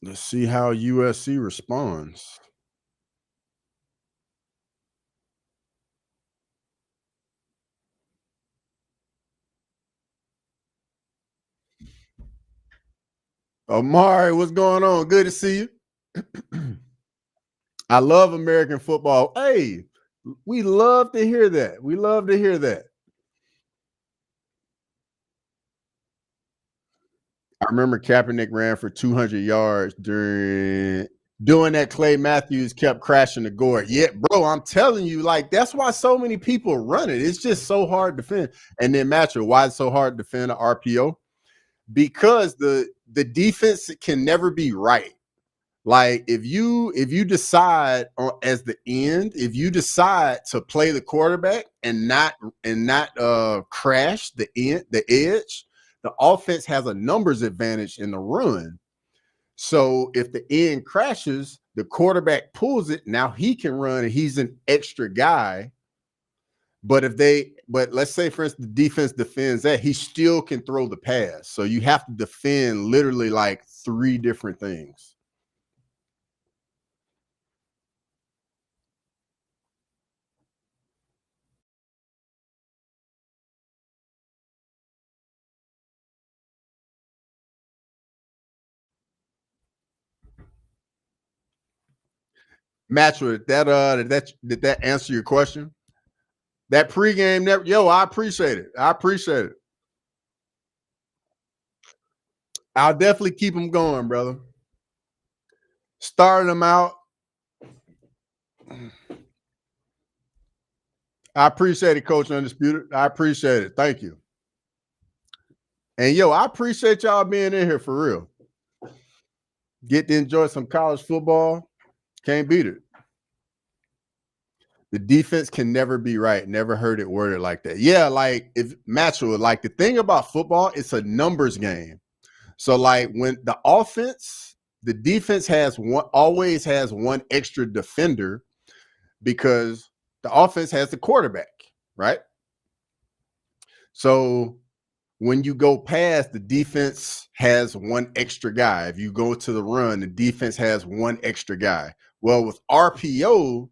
Let's see how USC responds. Omari, what's going on? Good to see you. I love American football. Hey, we love to hear that. We love to hear that. I remember Kaepernick ran for 200 yards doing that. Clay Matthews kept crashing the gourd. Yeah, bro, I'm telling you, like that's why so many people run it. It's just so hard to defend. And then Matcher, why it's so hard to defend an RPO? Because the defense can never be right. Like if you decide as the end, if you decide to play the quarterback and not crash the edge, the offense has a numbers advantage in the run. So if the end crashes, the quarterback pulls it. Now he can run and he's an extra guy. But let's say for instance, the defense defends that, he still can throw the pass. So you have to defend literally like three different things. Match with that. Did that answer your question? That pregame, yo, I appreciate it. I appreciate it. I'll definitely keep them going, brother. Starting them out. I appreciate it, Coach Undisputed. I appreciate it. Thank you. And yo, I appreciate y'all being in here for real. Get to enjoy some college football. Can't beat it. The defense can never be right. Never heard it worded like that. Yeah, like if Matchel, like the thing about football, it's a numbers game. So like when the defense always has one extra defender because the offense has the quarterback, right? So when you go past, the defense has one extra guy. If you go to the run, the defense has one extra guy. Well, with RPO,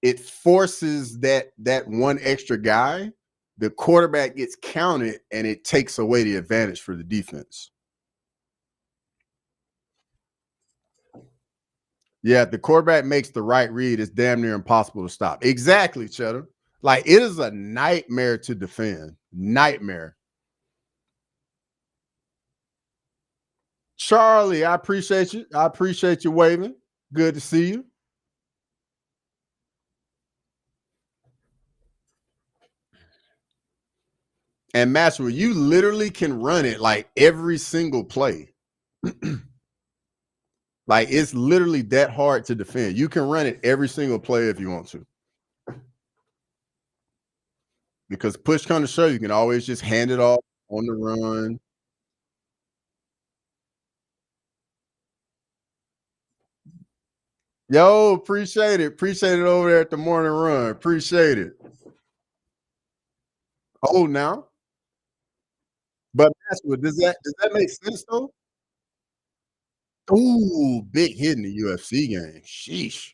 it forces that one extra guy. The quarterback gets counted, and it takes away the advantage for the defense. Yeah, if the quarterback makes the right read, it's damn near impossible to stop. Exactly, Cheddar. Like it is a nightmare to defend. Nightmare. Charlie, I appreciate you. I appreciate you waving. Good to see you. And Maxwell, you literally can run it like every single play. Like it's literally that hard to defend. You can run it every single play if you want to. Because push come to shove, you can always just hand it off on the run. Yo, appreciate it. Appreciate it over there at the morning run. Appreciate it. Oh, now. But, Maxwell, does that make sense though? Ooh, big hit in the UFC game. Sheesh.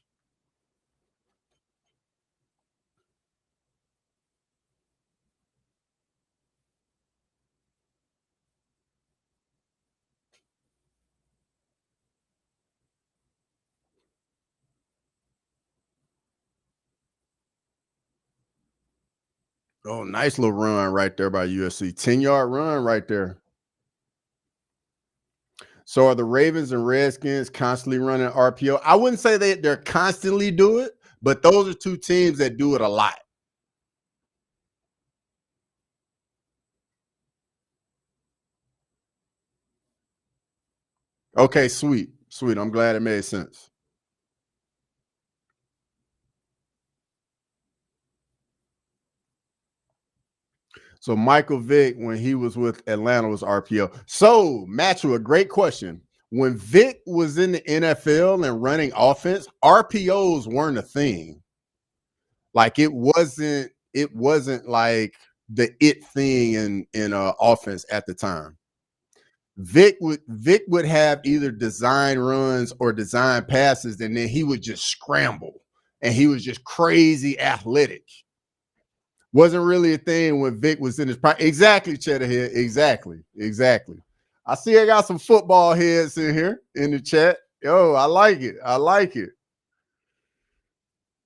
Oh, nice little run right there by USC. 10-yard run right there. So are the Ravens and Redskins constantly running RPO? I wouldn't say they're constantly do it, but those are two teams that do it a lot. Okay, sweet. Sweet. I'm glad it made sense. So Michael Vick, when he was with Atlanta, was RPO. So, Matthew, a great question. When Vick was in the NFL and running offense, RPOs weren't a thing. Like it wasn't like the it thing in offense at the time. Vic would have either design runs or design passes, and then he would just scramble, and he was just crazy athletic. Wasn't really a thing when Vic was in his prime. Exactly, Cheddar Head. Exactly, exactly. I see I got some football heads in here in the chat. Yo, I like it. I like it.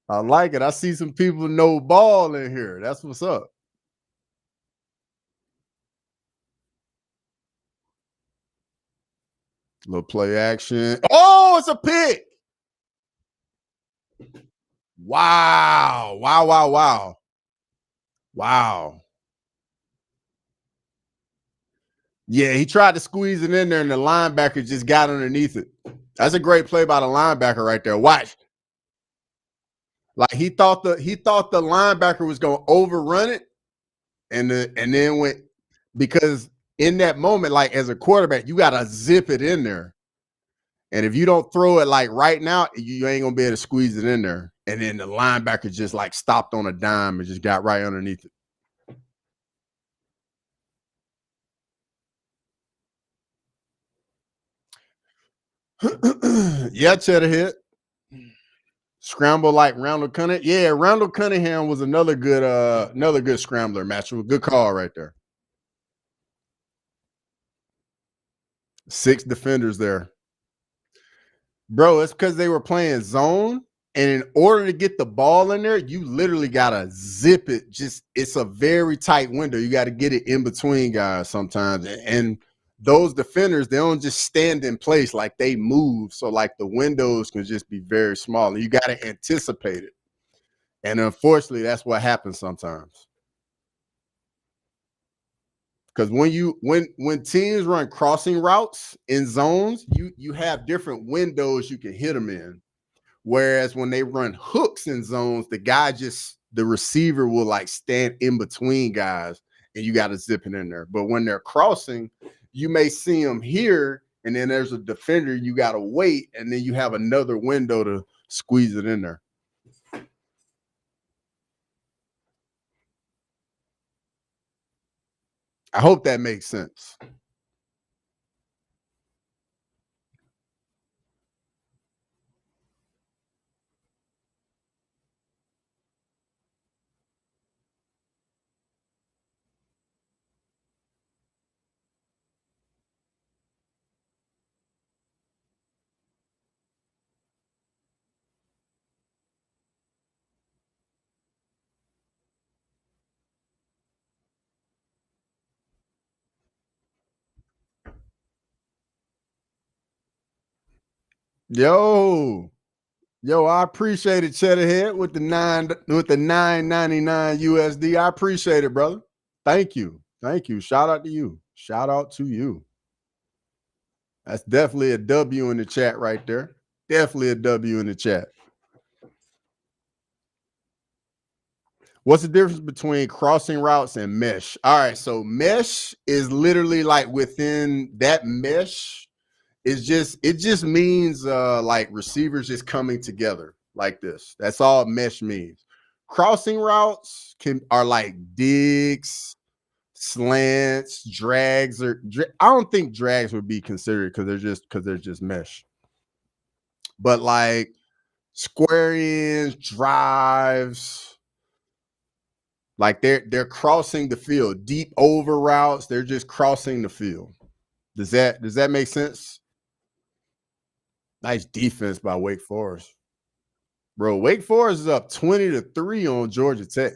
I like it. I see some people know ball in here. That's what's up. Little play action. Oh, it's a pick. Wow. Wow. Wow. Wow. Wow. Yeah, he tried to squeeze it in there, and the linebacker just got underneath it. That's a great play by the linebacker right there. Watch. Like he thought the linebacker was gonna overrun it, and then went because in that moment, like as a quarterback, you gotta zip it in there. And if you don't throw it like right now, you ain't gonna be able to squeeze it in there. And then the linebacker just like stopped on a dime and just got right underneath it. Yeah, Cheddar hit. Scramble like Randall Cunningham. Yeah, Randall Cunningham was another good scrambler match. Good call right there. 6 defenders there. Bro, it's because they were playing zone. And in order to get the ball in there, you literally gotta zip it. Just it's a very tight window. You got to get it in between guys sometimes. And those defenders, they don't just stand in place, like they move. So like the windows can just be very small. And you got to anticipate it. And unfortunately, that's what happens sometimes. Because when teams run crossing routes in zones, you have different windows you can hit them in. Whereas when they run hooks in zones, the receiver will like stand in between guys, and you got to zip it in there. But when they're crossing, you may see them here, and then there's a defender, you got to wait, and then you have another window to squeeze it in there. I hope that makes sense. Yo, yo, I appreciate it, Cheddarhead, with the 9.99 USD. I appreciate it, brother. Thank you. Thank you. Shout out to you. Shout out to you. That's definitely a W in the chat right there. Definitely a W in the chat. What's the difference between crossing routes and mesh? All right, so mesh is literally like within that mesh. It just means like receivers just coming together like this. That's all mesh means. Crossing routes are like digs, slants, drags, or I don't think drags would be considered because they're just mesh. But like square ins, drives, like they're crossing the field. Deep over routes, they're just crossing the field. Does that make sense? Nice defense by Wake Forest. Bro, Wake Forest is up 20-3 on Georgia Tech.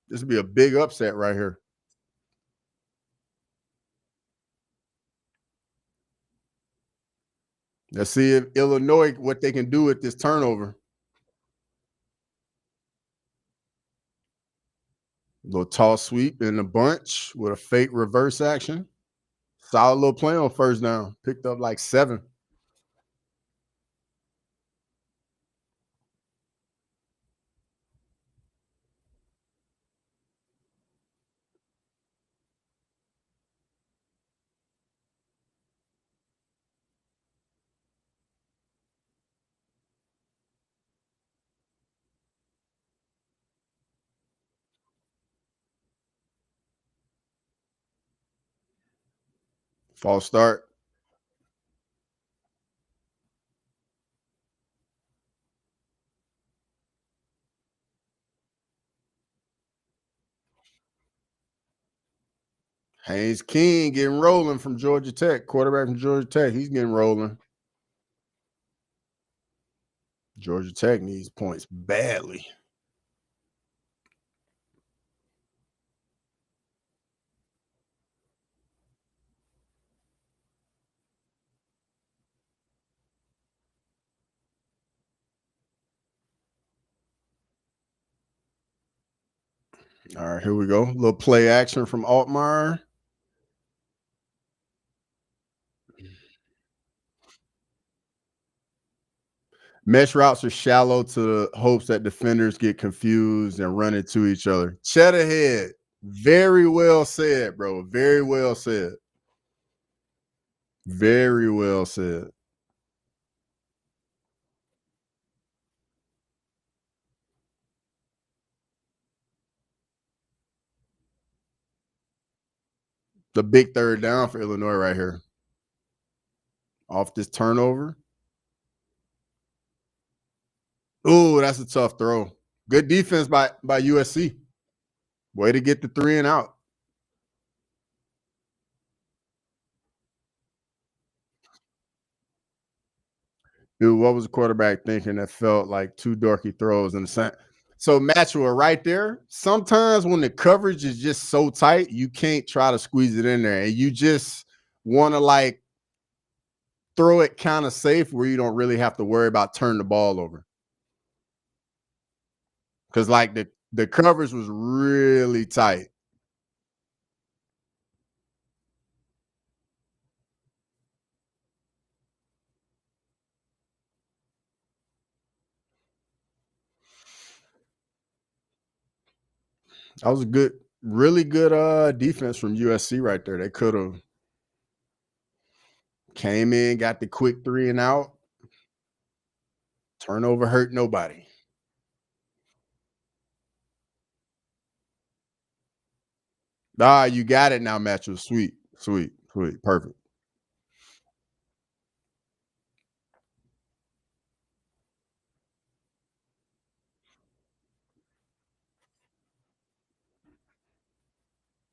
This would be a big upset right here. Let's see if Illinois what they can do with this turnover. Little toss sweep in the bunch with a fake reverse action. Solid little play on first down. Picked up like 7. False start. Haynes King getting rolling from Georgia Tech. Quarterback from Georgia Tech. He's getting rolling. Georgia Tech needs points badly. All right, here we go. A little play action from Altmaier. Mesh routes are shallow to the hopes that defenders get confused and run into each other. Cheddar head. Very well said, bro. Very well said. Very well said. The big third down for Illinois right here. Off this turnover. Ooh, that's a tough throw. Good defense by USC. Way to get the 3 and out. Dude, what was the quarterback thinking that felt like 2 dorky throws in the same? So, Matchua, right there, sometimes when the coverage is just so tight, you can't try to squeeze it in there. And you just want to like throw it kind of safe where you don't really have to worry about turning the ball over. Because like the coverage was really tight. That was a good, really good defense from USC right there. They could have came in, got the quick 3 and out. Turnover hurt nobody. Ah, you got it now, Matthew. Sweet, sweet, sweet. Perfect.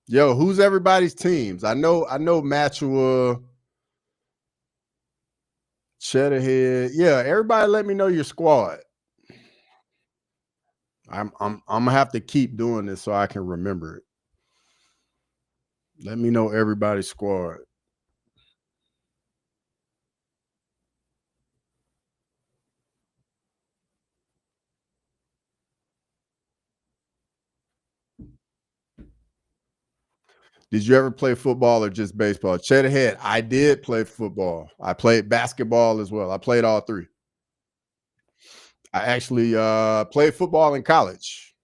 Yo, who's everybody's teams? I know Matthew, Cheddarhead. Yeah, everybody let me know your squad. I'm gonna have to keep doing this so I can remember it. Let me know everybody's squad. Did you ever play football or just baseball? Cheddarhead, I did play football. I played basketball as well. I played all 3. I actually played football in college.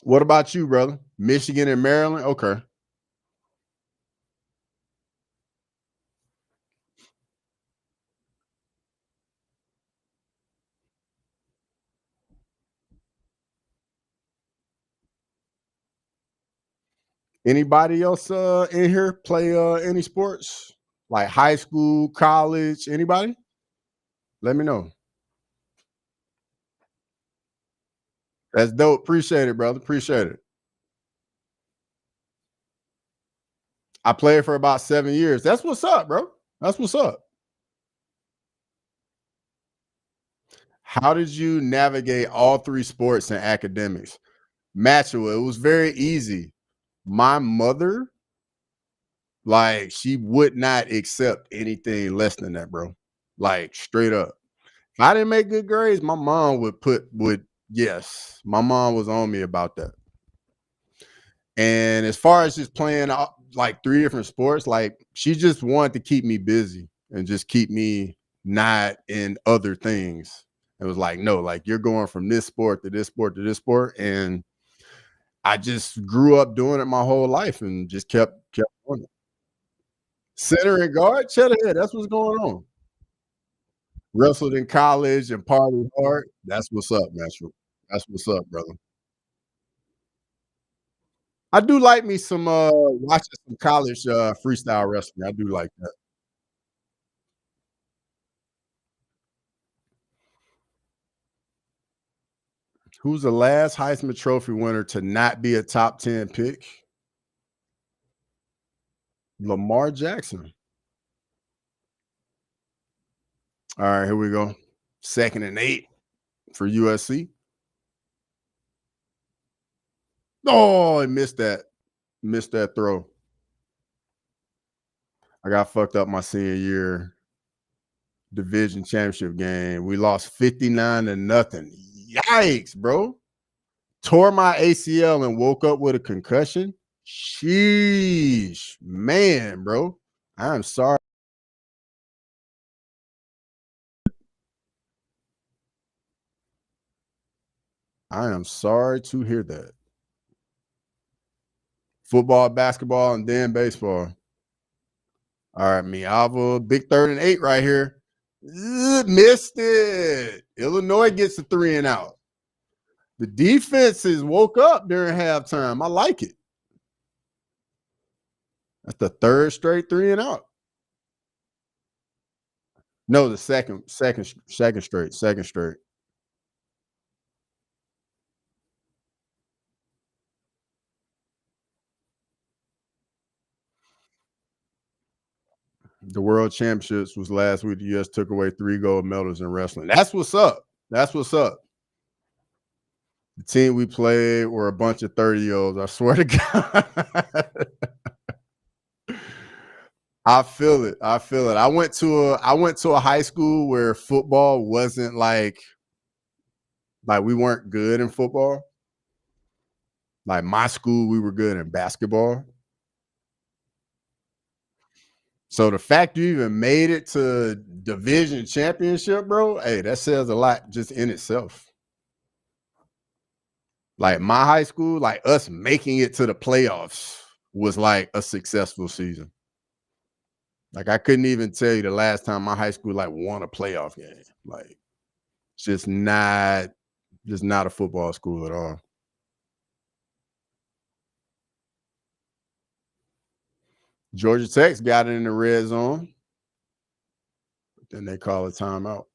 What about you, brother? Michigan and Maryland? Okay. Anybody else in here play any sports? Like high school, college, anybody? Let me know. That's dope. Appreciate it, brother. Appreciate it. I played for about 7 years. That's what's up, bro. That's what's up. How did you navigate all 3 sports and academics? Matchel, it was very easy. My mother, like, she would not accept anything less than that, bro. Like, straight up. If I didn't make good grades, my mom would yes, my mom was on me about that. And as far as just playing like 3 different sports, like she just wanted to keep me busy and just keep me not in other things. It was like, no, like you're going from this sport to this sport to this sport. And I just grew up doing it my whole life and just kept doing it. Center and guard, cheddar head, that's what's going on. Wrestled in college and partied hard. That's what's up, Metro. That's what's up, brother. I do like me some watching some college freestyle wrestling. I do like that. Who's the last Heisman Trophy winner to not be a top 10 pick? Lamar Jackson. All right, here we go. 2nd and 8 for USC. Oh, I missed that. Missed that throw. I got fucked up my senior year division championship game. We lost 59 to nothing. Yikes, bro. Tore my ACL and woke up with a concussion. Sheesh, man, bro. I'm sorry. I am sorry to hear that. Football, basketball, and then baseball. All right, Miava, big 3rd and 8 right here. Missed it. Illinois gets a 3 and out. The defenses woke up during halftime. I like it. That's the 3rd straight 3 and out. No, the second straight. The World Championships was last week. The U.S. took away 3 gold medals in wrestling. That's what's up. That's what's up. The team we played were a bunch of 30-year-olds. I swear to God. I feel it. I feel it. I went to a high school where football wasn't like we weren't good in football. Like my school, we were good in basketball. So the fact you even made it to division championship, bro, hey, that says a lot just in itself. Like my high school, like us making it to the playoffs was like a successful season. Like I couldn't even tell you the last time my high school like won a playoff game. Like it's just not a football school at all. Georgia Tech's got it in the red zone. But then they call a timeout.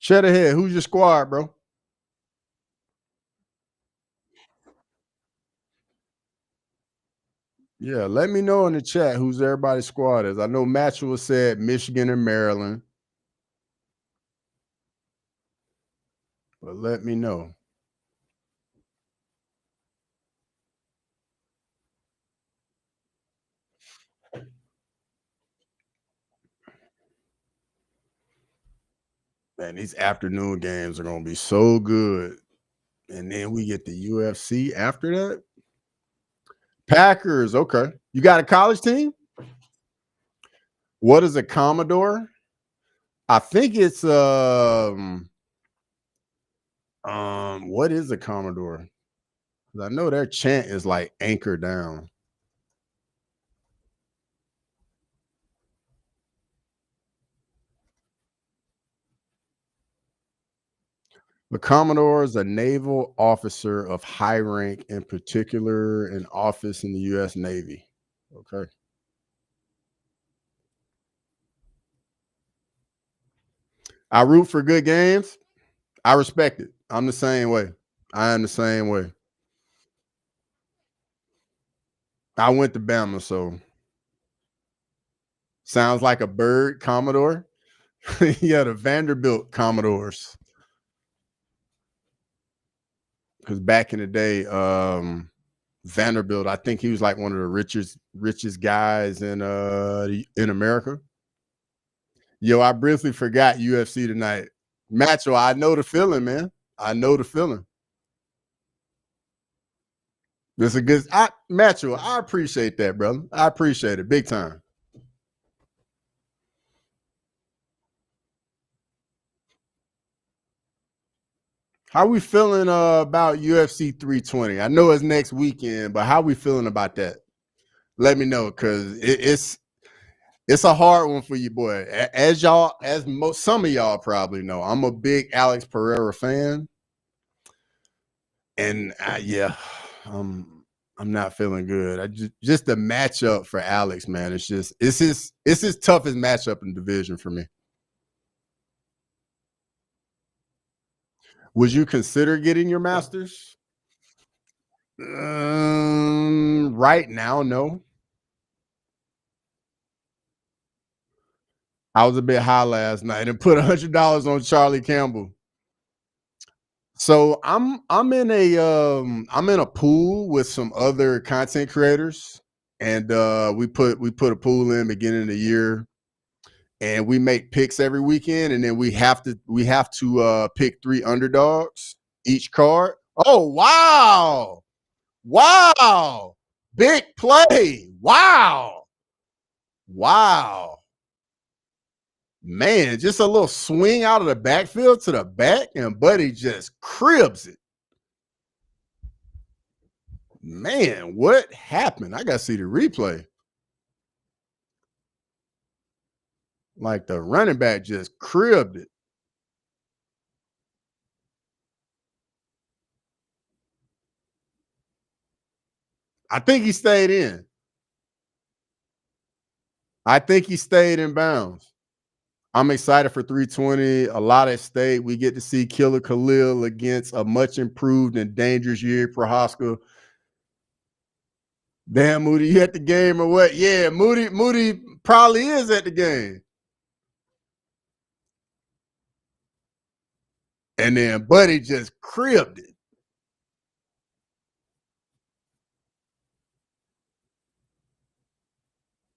Cheddarhead, who's your squad, bro? Yeah, let me know in the chat who's everybody's squad is. I know Matchel said Michigan and Maryland, but let me know. Man, these afternoon games are gonna be so good. And then we get the UFC after that. Packers, okay. You got a college team? What is a Commodore? I think it's what is a Commodore? 'Cause I know their chant is like anchor down. The Commodore is a naval officer of high rank, in particular in office in the U.S. Navy. Okay. I root for good games. I respect it. I'm the same way. I am the same way. I went to Bama, so sounds like a bird, Commodore. Yeah, the Vanderbilt Commodores. Because back in the day, Vanderbilt, I think he was like one of the richest guys in America. Yo, I briefly forgot UFC tonight. Macho, I know the feeling, man. I know the feeling. This a good Macho. I appreciate that, brother. I appreciate it big time. How we feeling about UFC 320? I know it's next weekend, but how we feeling about that? Let me know because it's a hard one for you, boy. As y'all, as most some of y'all probably know, I'm a big Alex Pereira fan, and yeah, I'm not feeling good. I just the matchup for Alex, man. It's his toughest matchup in the division for me. Would you consider getting your masters? Right now, no. I was a bit high last night and put $100 on Charlie Campbell. So I'm in a pool with some other content creators, and we put a pool in beginning of the year, and we make picks every weekend, and then we have to pick three underdogs each card. Oh wow, wow, big play, wow, man, just a little swing out of the backfield to the back, and Buddy just cribs it. Man, what happened? I gotta see the replay. Like the running back just cribbed it. I think he stayed in. I think he stayed in bounds. I'm excited for 320. A lot at stake. We get to see Killer Khalil against a much improved and dangerous Yuri Prohaska. Damn, Moody, you at the game or what? Yeah, Moody probably is at the game. And then Buddy just cribbed it.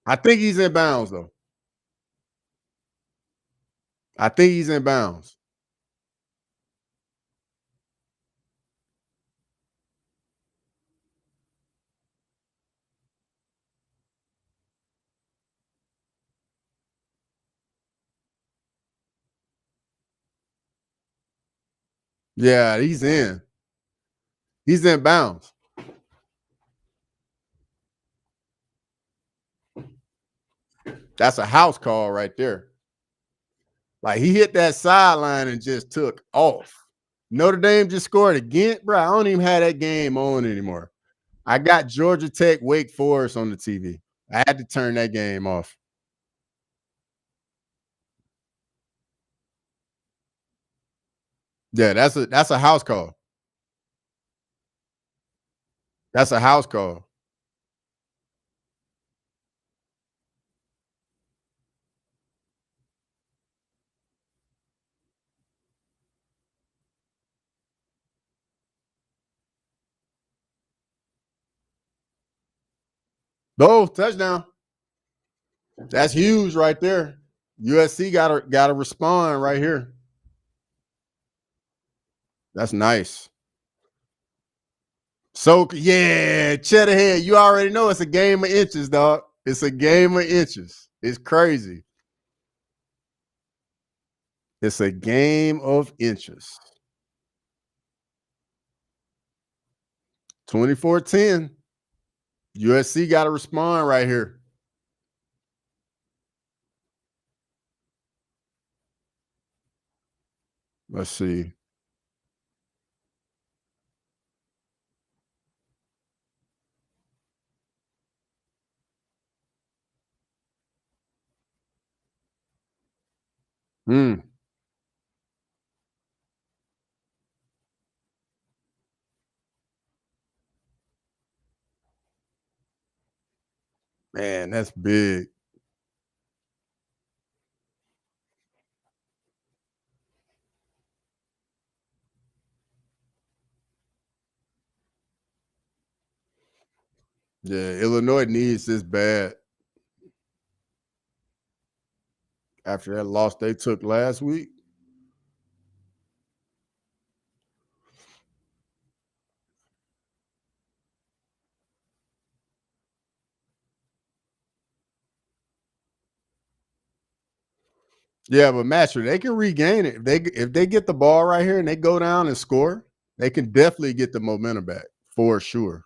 I think he's in bounds, though. I think he's in bounds. Yeah, he's in. He's in bounds. That's a house call right there. Like he hit that sideline and just took off. Notre Dame just scored again, bro. I don't even have that game on anymore. I got Georgia Tech, Wake Forest on the TV. I had to turn that game off. Yeah, that's a house call. That's a house call. Oh, touchdown. That's huge right there. USC gotta respond right here. That's nice. So yeah, cheddar head. You already know it's a game of inches, dog. It's a game of inches. It's crazy. It's a game of inches. 24-10. USC got to respond right here. Let's see. Hmm. Man, that's big. Yeah, Illinois needs this bad after that loss they took last week. Yeah, but Master, they can regain it. If they get the ball right here and they go down and score, they can definitely get the momentum back for sure.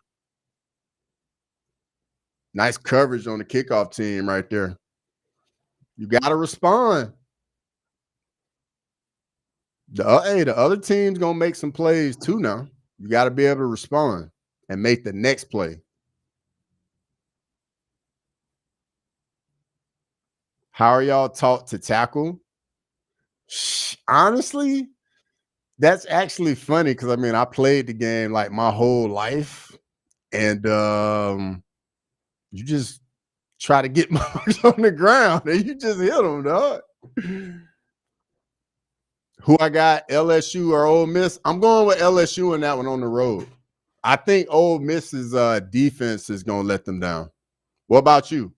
Nice coverage on the kickoff team right there. You got to respond. The other team's gonna make some plays too now. You got to be able to respond and make the next play. How are y'all taught to tackle? Honestly, that's actually funny because I mean I played the game like my whole life, and you just try to get marks on the ground and you just hit them, dog. Who I got, LSU or Ole Miss? I'm going with LSU in that one on the road. I think Ole Miss's defense is going to let them down. What about you?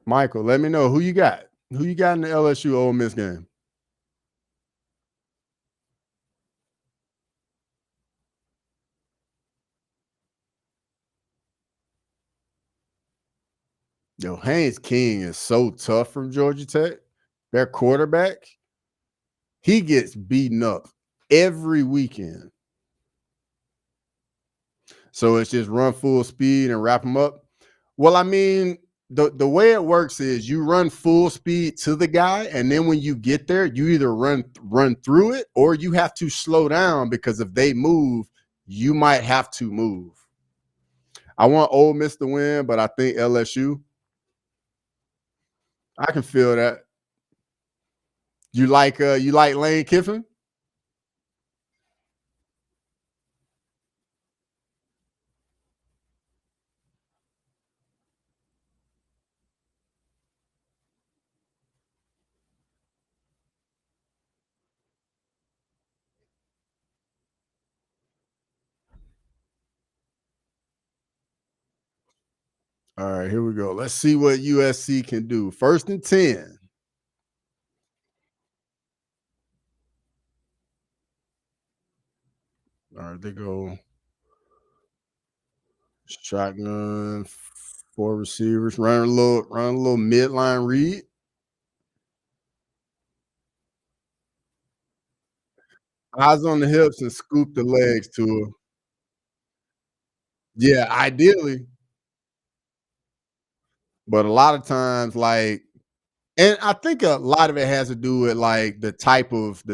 Michael, let me know who you got. Who you got in the LSU Ole Miss game? Yo, Haynes King is so tough from Georgia Tech. Their quarterback, he gets beaten up every weekend. So it's just run full speed and wrap them up. Well, I mean, the way it works is you run full speed to the guy, and then when you get there, you either run through it or you have to slow down because if they move, you might have to move. I want Ole Miss to win, but I think LSU. I can feel that. You like Lane Kiffin? All right, here we go. Let's see what USC can do. 1st and 10. All right, they go shotgun, 4 receivers, run a little midline read. Eyes on the hips and scoop the legs to her. Yeah, ideally, but a lot of times, like, and I think a lot of it has to do with like the type of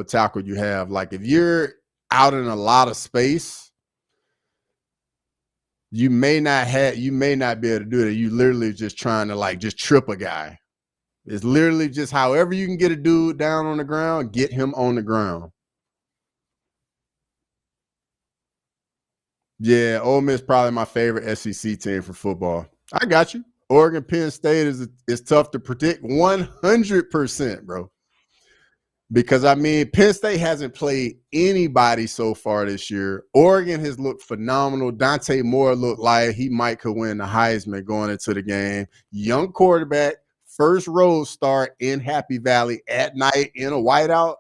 tackle you have. Like if you're out in a lot of space, you may not be able to do it. You literally just trying to like just trip a guy. It's literally just however you can get a dude down on the ground, get him on the ground. Yeah, Ole Miss probably my favorite SEC team for football. I got you. Oregon, Penn State is tough to predict 100%, bro. Because I mean, Penn State hasn't played anybody so far this year. Oregon has looked phenomenal. Dante Moore looked like he might could win the Heisman going into the game. Young quarterback, first road start in Happy Valley at night in a whiteout.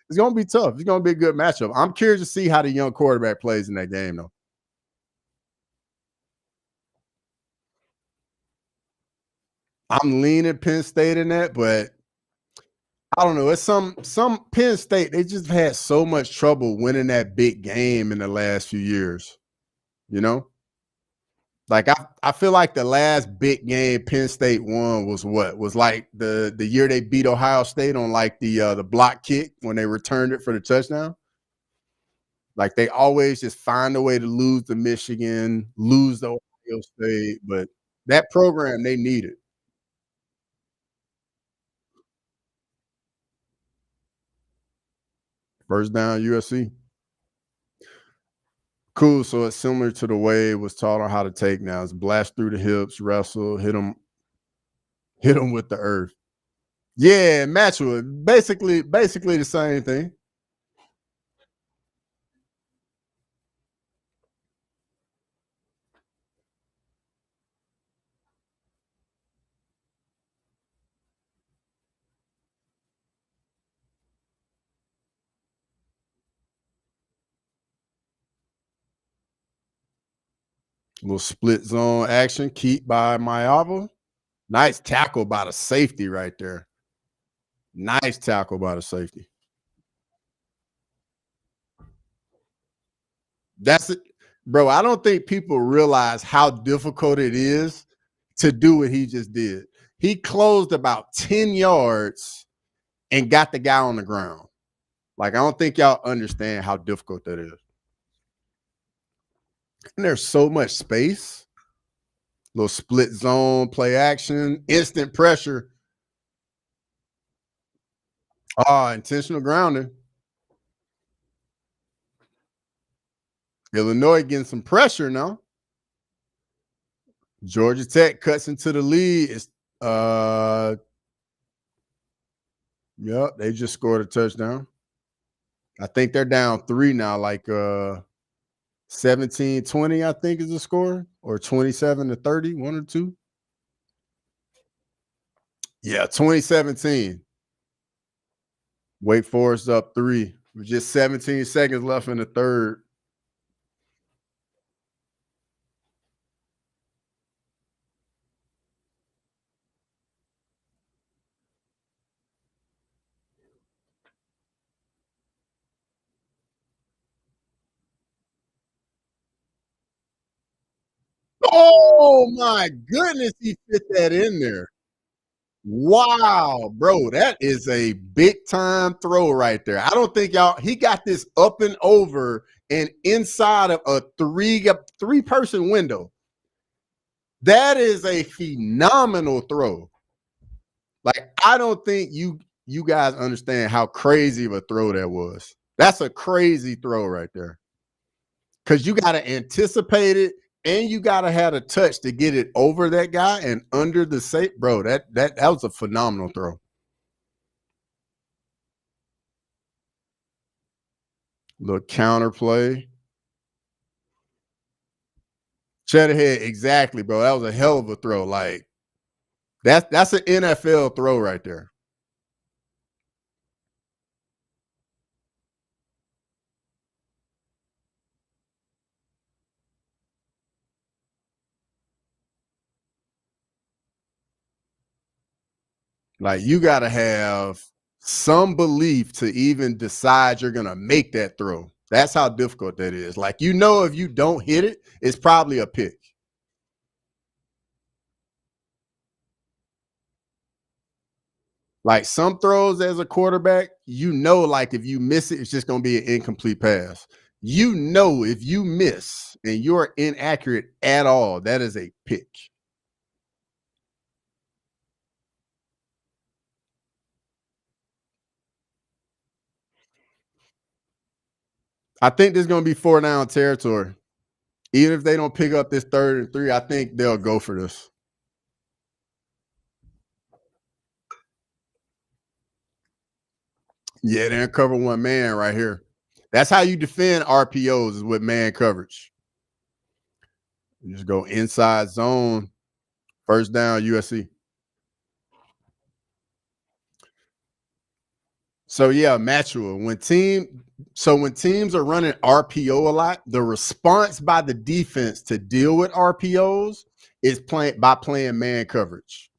It's gonna be tough. It's gonna be a good matchup. I'm curious to see how the young quarterback plays in that game, though. I'm leaning Penn State in that, but I don't know. It's some Penn State. They just had so much trouble winning that big game in the last few years. You know, like I feel like the last big game Penn State won was what was like the year they beat Ohio State on like the block kick when they returned it for the touchdown. Like they always just find a way to lose to Michigan, lose to Ohio State, but that program they need it. First down USC. Cool. So it's similar to the way it was taught on how to take now. It's blast through the hips, wrestle, hit them with the earth. Yeah, match with basically the same thing. Little split zone action, keep by Mayava. Nice tackle by the safety right there. Nice tackle by the safety. That's it, bro. I don't think people realize how difficult it is to do what he just did. He closed about 10 yards and got the guy on the ground. Like, I don't think y'all understand how difficult that is. And there's so much space. Little split zone, play action, instant pressure. Intentional grounding. Illinois getting some pressure now. Georgia Tech cuts into the lead. It's yep, they just scored a touchdown. I think they're down 3 now, like 17-20, I think is the score, or 27-30, one or two. Yeah, 2017. Wake Forest up 3 with just 17 seconds left in the third. Oh my goodness, he fit that in there. Wow, bro, that is a big time throw right there. I don't think y'all he got this up and over and inside of a three person window. That is a phenomenal throw. Like I don't think you guys understand how crazy of a throw that was. That's a crazy throw right there. Cuz you got to anticipate it and you got to have a touch to get it over that guy and under the safe. Bro, that was a phenomenal throw. Little counter play. Cheddar exactly, bro. That was a hell of a throw. Like that's an NFL throw right there. Like you got to have some belief to even decide you're going to make that throw. That's how difficult that is. Like you know if you don't hit it, it's probably a pick. Like some throws as a quarterback, you know, like if you miss it, it's just going to be an incomplete pass. You know, if you miss and you're inaccurate at all, that is a pick. I think there's going to be 4 down territory. Even if they don't pick up this 3rd and 3, I think they'll go for this. Yeah, they're cover one man right here. That's how you defend RPOs is with man coverage. You just go inside zone, first down USC. So yeah, Matua. When teams are running RPO a lot, the response by the defense to deal with RPOs is playing man coverage.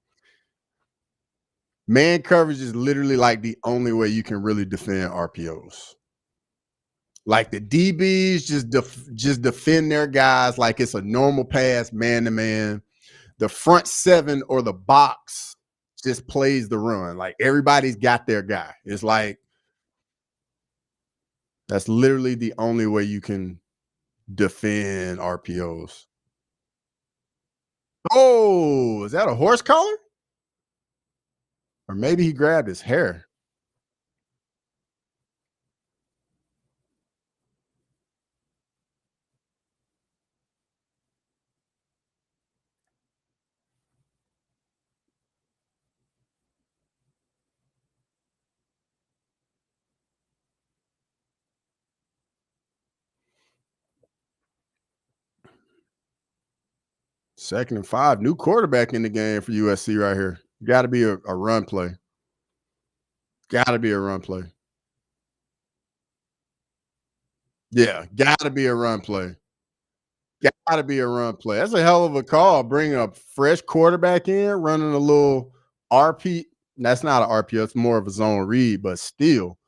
Man coverage is literally like the only way you can really defend RPOs. Like the DBs just defend their guys like it's a normal pass, man to man. The front seven or the box just plays the run. Like everybody's got their guy. It's like that's literally the only way you can defend RPOs. Oh, is that a horse collar? Or maybe he grabbed his hair. 2nd and 5. New quarterback in the game for USC right here. Got to be a run play. Got to be a run play. Yeah, got to be a run play. Got to be a run play. That's a hell of a call. Bring a fresh quarterback in, running a little RP. That's not an RPO. It's more of a zone read, but still,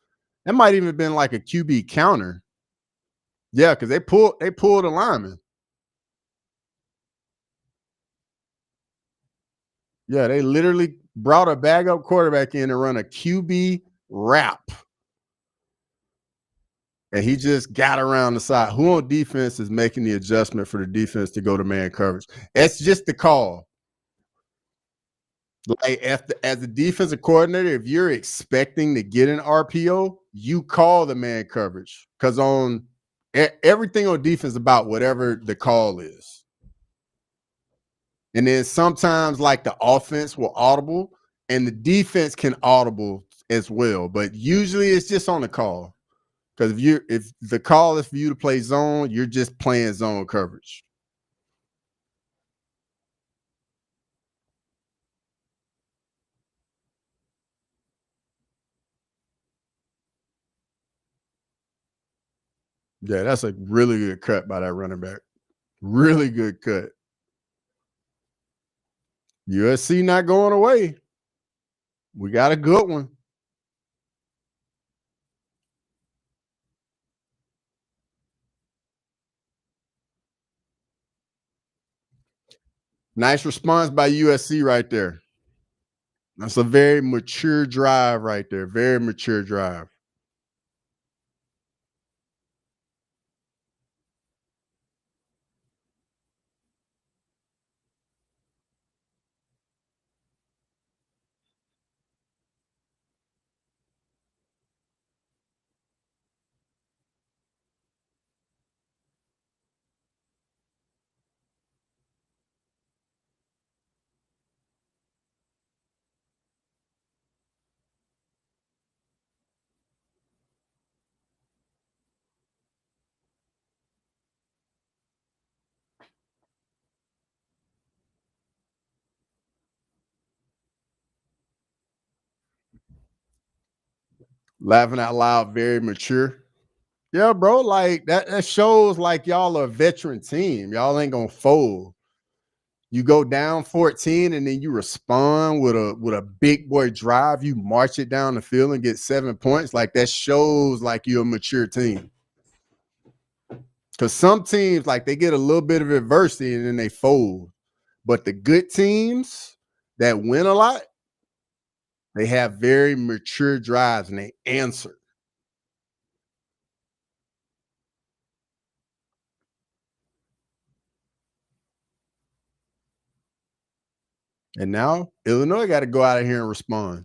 that might even have been like a QB counter. Yeah, because they pulled a lineman. Yeah, they literally brought a bag up quarterback in and run a QB wrap. And he just got around the side. Who on defense is making the adjustment for the defense to go to man coverage? It's just the call. Like as a defensive coordinator, if you're expecting to get an RPO, you call the man coverage because on everything on defense about whatever the call is. And then sometimes like the offense will audible and the defense can audible as well. But usually it's just on the call. Because if the call is for you to play zone, you're just playing zone coverage. Yeah, that's a really good cut by that running back. Really good cut. USC not going away. We got a good one. Nice response by USC right there. That's a very mature drive right there. Very mature drive. Laughing out loud, very mature. Yeah, bro. Like that shows like y'all are a veteran team. Y'all ain't gonna fold. You go down 14 and then you respond with a big boy drive. You march it down the field and get 7 points. Like that shows like you're a mature team. Because some teams like they get a little bit of adversity and then they fold. But the good teams that win a lot, they have very mature drives and they answer. And now Illinois got to go out of here and respond.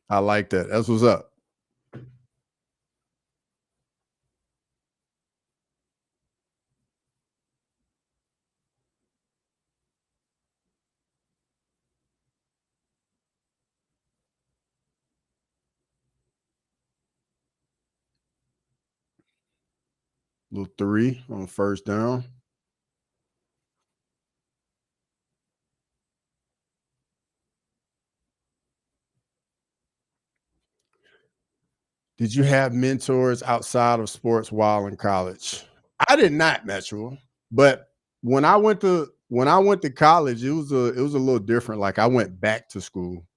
I like that. That's what's up. Little three on first down. Did you have mentors outside of sports while in college? I did not, Metro. But when I went to college, it was a little different. Like I went back to school.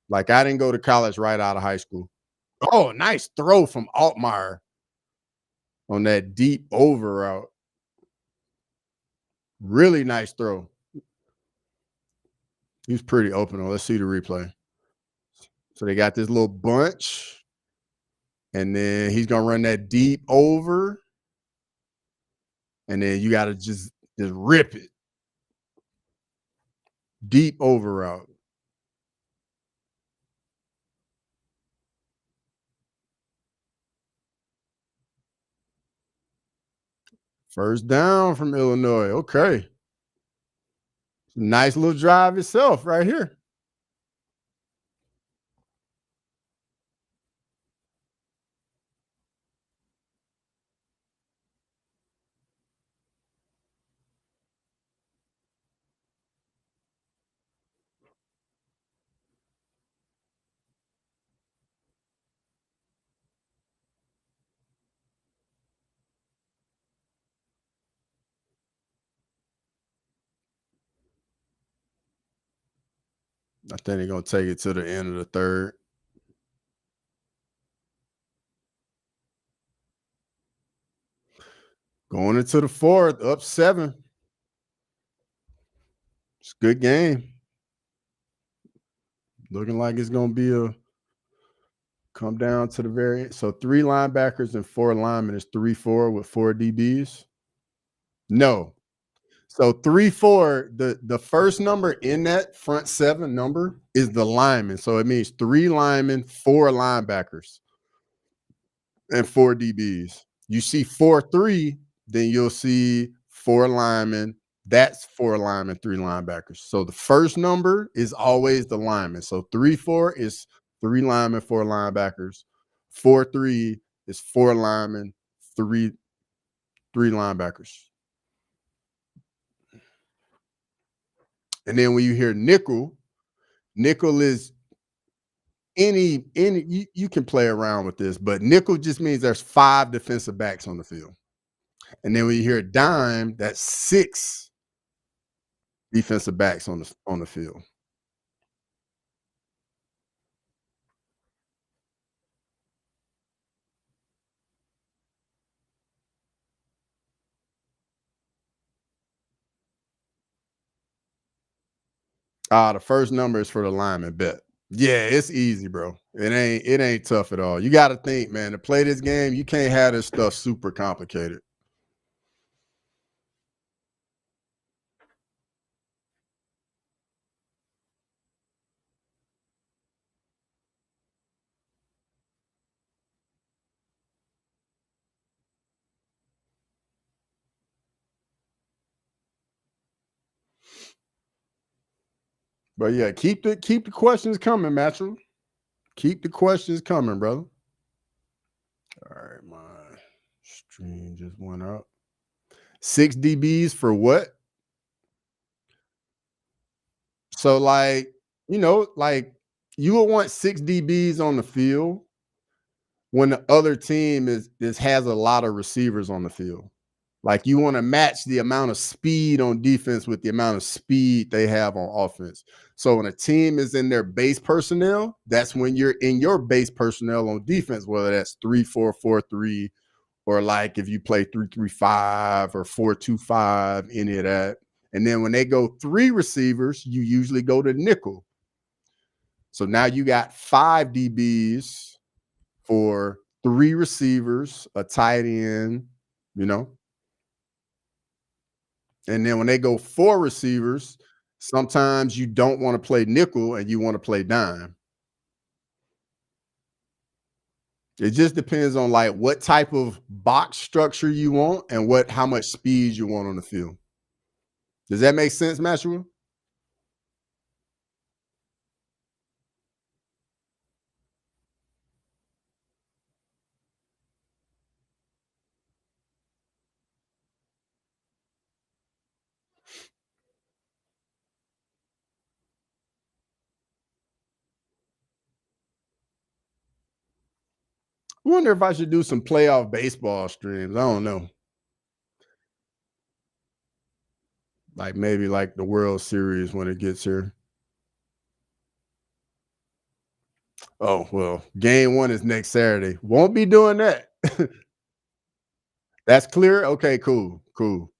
Like I didn't go to college right out of high school. Oh, nice throw from Altmaier on that deep over route. Really nice throw. He was pretty open. Let's see the replay. So they got this little bunch, and then he's gonna run that deep over, and then you gotta just rip it. Deep over route. First down from Illinois. Okay. Nice little drive itself right here. I think they're gonna take it to the end of the third. Going into the fourth, up 7. It's a good game. Looking like it's gonna be a come down to the very end. So 3 linebackers and 4 linemen is 3-4 with 4 DBs. No. So 3-4, the first number in that front 7 number is the lineman. So it means 3 linemen, 4 linebackers, and 4 DBs. You see 4-3, then you'll see 4 linemen. That's 4 linemen, 3 linebackers. So the first number is always the lineman. So 3-4 is 3 linemen, 4 linebackers. 4-3 is 4 linemen, 3 linebackers. And then when you hear nickel, nickel is any you can play around with this, but nickel just means there's 5 defensive backs on the field. And then when you hear dime, that's 6 defensive backs on the field. The first number is for the lineman. Bet. Yeah, it's easy, bro. It ain't tough at all. You got to think, man. To play this game, you can't have this stuff super complicated. But yeah, keep the questions coming, Matthew. Keep the questions coming, brother. All right, my stream just went up. 6 DBs for what? So like you would want 6 DBs on the field when the other team has a lot of receivers on the field. Like you want to match the amount of speed on defense with the amount of speed they have on offense. So when a team is in their base personnel, that's when you're in your base personnel on defense, whether that's 3-4-4-3, or like if you play 3-3-5 or 4-2-5, any of that. And then when they go 3 receivers, you usually go to nickel. So now you got 5 DBs for 3 receivers, a tight end, you know. And then when they go 4 receivers, sometimes you don't want to play nickel and you want to play dime. It just depends on like what type of box structure you want and how much speed you want on the field. Does that make sense, Mashua? I wonder if I should do some playoff baseball streams. I don't know. Like maybe like the World Series when it gets here. Oh, well, game one is next Saturday. Won't be doing that. That's clear? Okay, cool, cool.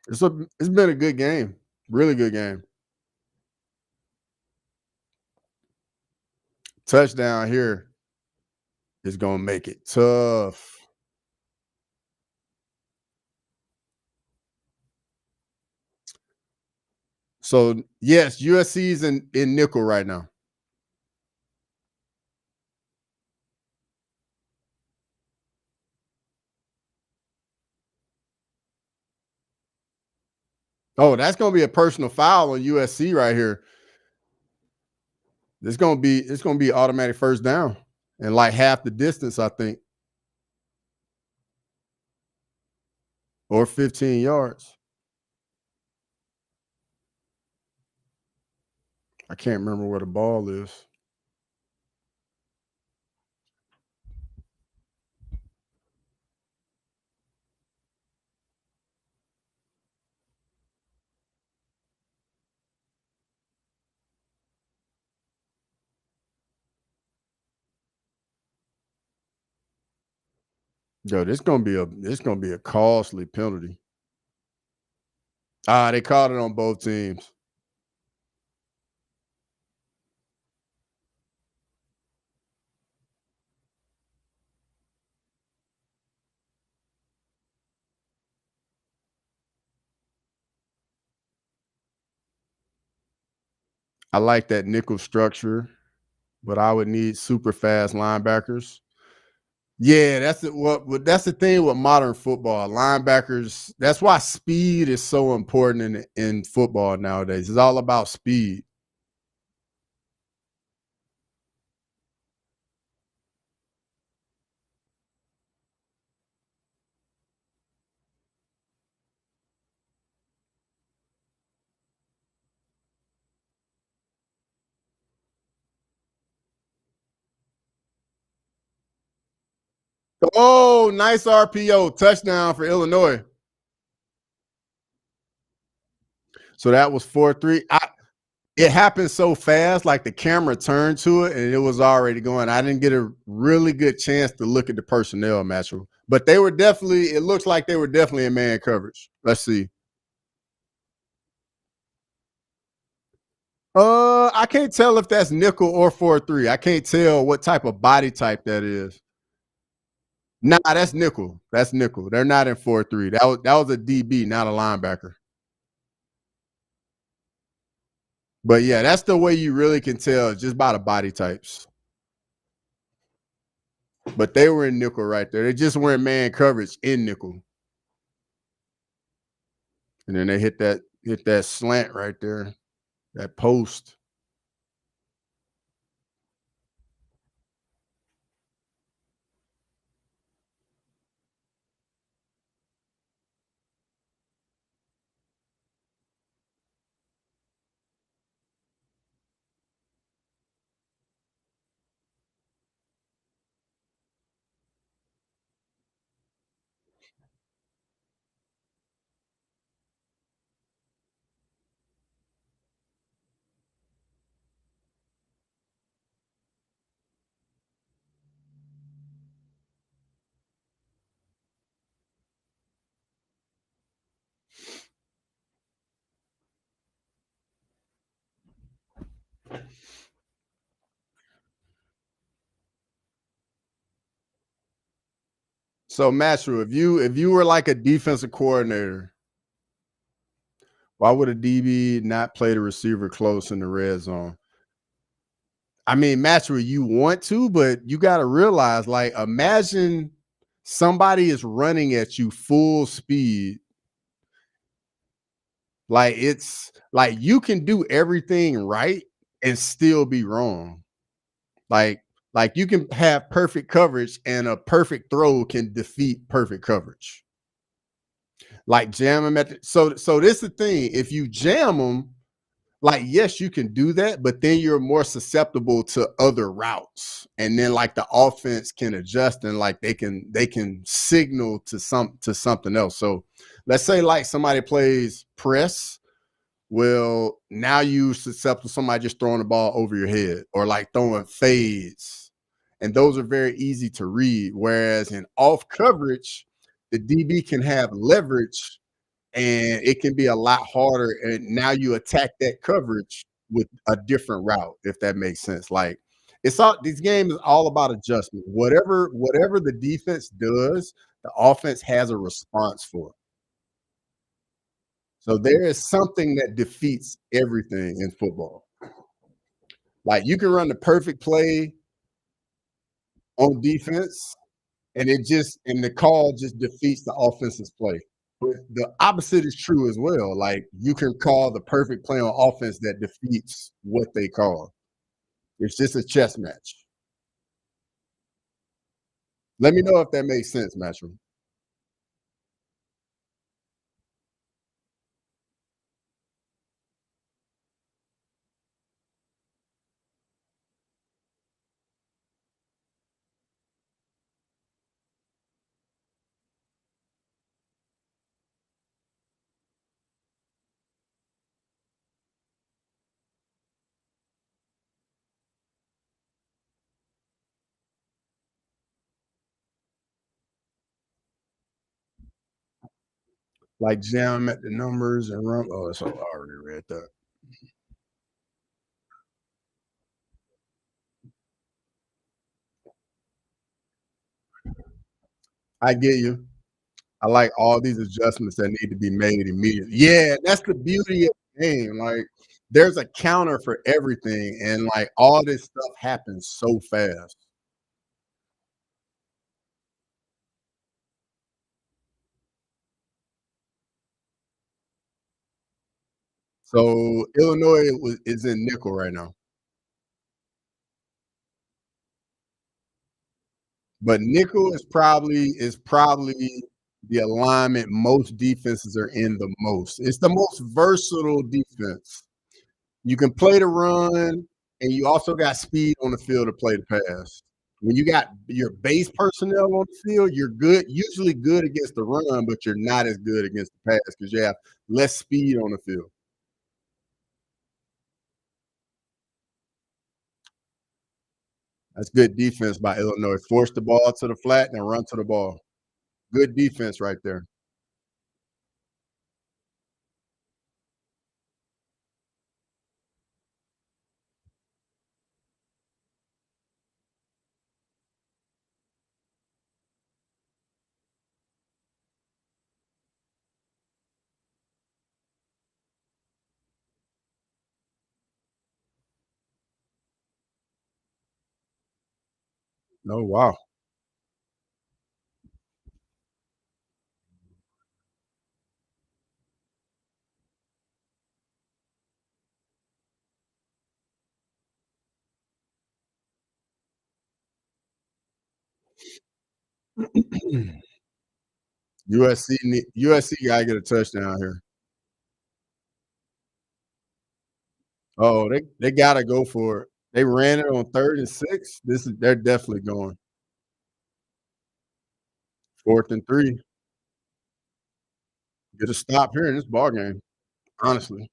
It's been a good game. Really good game. Touchdown here is gonna make it tough. So yes, USC's in nickel right now. Oh, that's gonna be a personal foul on USC right here. It's gonna be automatic first down and like half the distance, I think, or 15 yards. I can't remember where the ball is. Yo, this gonna be a costly penalty. Ah, they called it on both teams. I like that nickel structure, but I would need super fast linebackers. Yeah, that's the thing with modern football. Linebackers, that's why speed is so important in football nowadays. It's all about speed. Oh, nice RPO touchdown for Illinois. So that was 4-3. It happened so fast, like the camera turned to it and it was already going. I didn't get a really good chance to look at the personnel matchup, but they were definitely, it looks like they were definitely in man coverage. Let's see. I can't tell if that's nickel or 4-3. I can't tell what type of body type that is. Nah, that's nickel. That's nickel. They're not in 4-3. That was a DB, not a linebacker. But yeah, that's the way you really can tell just by the body types. But they were in nickel right there. They just weren't man coverage in nickel. And then they hit that slant right there, that post. So Matthew, if you were like a defensive coordinator, why would a DB not play the receiver close in the red zone? I mean, Matthew, you want to, but you got to realize, like, imagine somebody is running at you full speed. Like it's like you can do everything right and still be wrong. Like like you can have perfect coverage and a perfect throw can defeat perfect coverage. Like jam them at the, so this is the thing. If you jam them, like yes, you can do that, but then you're more susceptible to other routes. And then like the offense can adjust and like they can signal to something else. So let's say like somebody plays press. Well, now you susceptible to somebody just throwing the ball over your head or like throwing fades. And those are very easy to read. Whereas in off coverage, the DB can have leverage and it can be a lot harder. And now you attack that coverage with a different route, if that makes sense. Like it's all this game is all about adjustment. Whatever the defense does, the offense has a response for. So there is something that defeats everything in football. Like you can run the perfect play on defense, and the call just defeats the offense's play. But the opposite is true as well. Like you can call the perfect play on offense that defeats what they call. It's just a chess match. Let me know if that makes sense, Matchroom. Like jam at the numbers and run. Oh, so I already read that. I get you. I like all these adjustments that need to be made immediately. Yeah, that's the beauty of the game. Like, there's a counter for everything, and like all this stuff happens so fast. So Illinois is in nickel right now, but nickel is probably the alignment most defenses are in the most. It's the most versatile defense. You can play the run, and you also got speed on the field to play the pass. When you got your base personnel on the field, you're good, usually good against the run, but you're not as good against the pass because you have less speed on the field. That's good defense by Illinois. Force the ball to the flat and run to the ball. Good defense right there. Oh wow. USC gotta get a touchdown here. Oh, they gotta go for it. They ran it on 3rd and 6. They're definitely going 4th and 3. Get a stop here in this ball game. Honestly,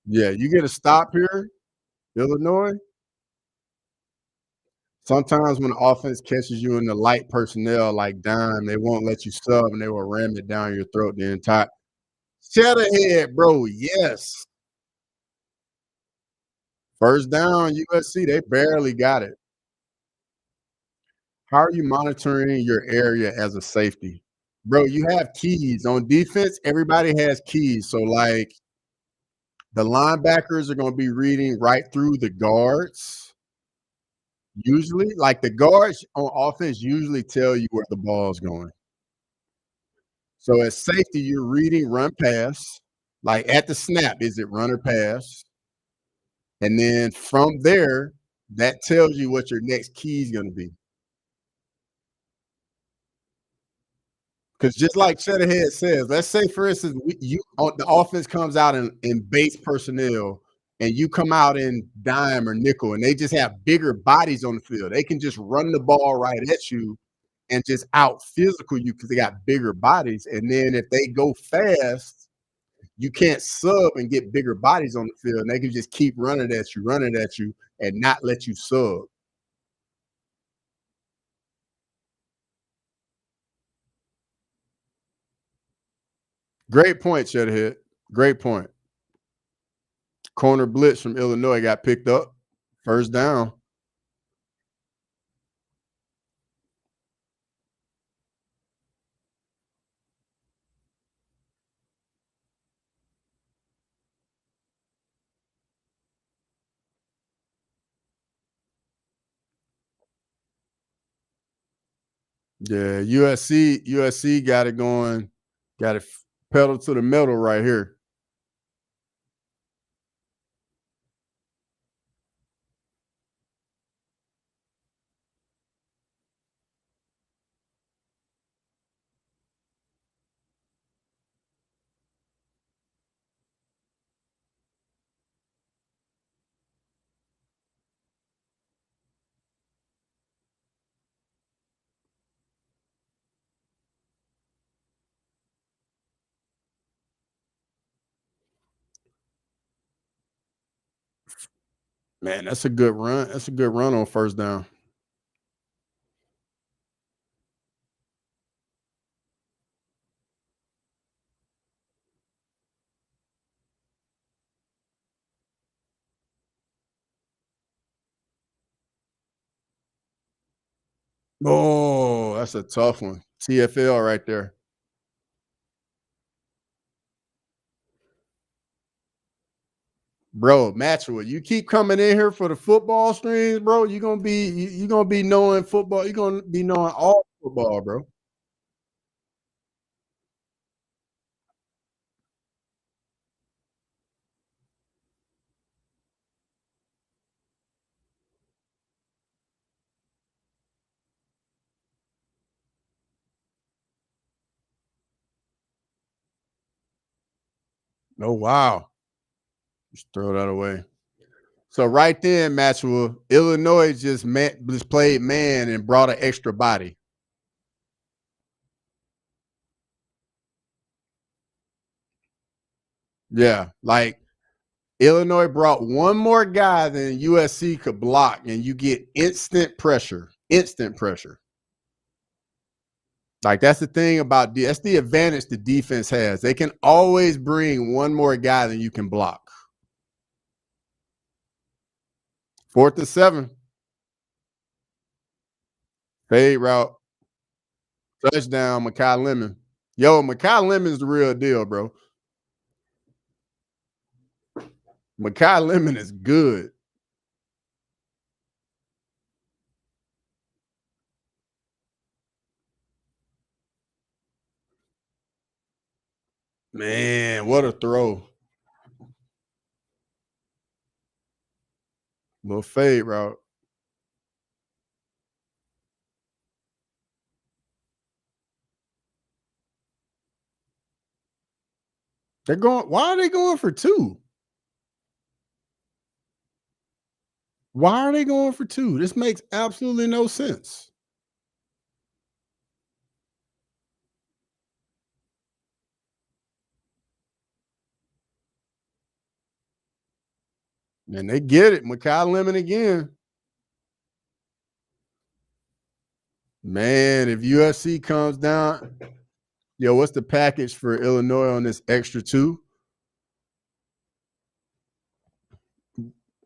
yeah, you get a stop here, Illinois. Sometimes when the offense catches you in the light personnel like dime, they won't let you sub and they will ram it down your throat the entire. Shatterhead, bro. Yes. First down, USC. They barely got it. How are you monitoring your area as a safety? Bro, you have keys. On defense, everybody has keys. So, like, the linebackers are going to be reading right through the guards. Usually, like the guards on offense usually tell you where the ball's going. So at safety, you're reading run pass. Like at the snap, is it run or pass? And then from there, that tells you what your next key is going to be. Because just like Cheddarhead says, let's say for instance, the offense comes out in base personnel, and you come out in dime or nickel, and they just have bigger bodies on the field. They can just run the ball right at you and just out physical you because they got bigger bodies. And then if they go fast, you can't sub and get bigger bodies on the field. And they can just keep running at you, and not let you sub. Great point, Cheddarhead. Great point. Corner blitz from Illinois got picked up. First down. Yeah, USC got it going. Got it pedal to the metal right here. Man, that's a good run. That's a good run on first down. Oh, that's a tough one. TFL right there. Bro, Maxwell, you keep coming in here for the football streams, bro. You're gonna be knowing football. You're gonna be knowing all football, bro. Oh wow. Just throw that away. So right then, Maxwell, Illinois just played man and brought an extra body. Yeah, like Illinois brought one more guy than USC could block, and you get instant pressure. Instant pressure. Like that's the thing about that's the advantage the defense has. They can always bring one more guy than you can block. 4th and 7. Fade route. Touchdown, Makai Lemon. Yo, Makai Lemon's the real deal, bro. Makai Lemon is good. Man, what a throw. Little fade route. Why are they going for two? Why are they going for two? This makes absolutely no sense. And they get it. Makai Lemon again. Man, if UFC comes down, yo, what's the package for Illinois on this extra two?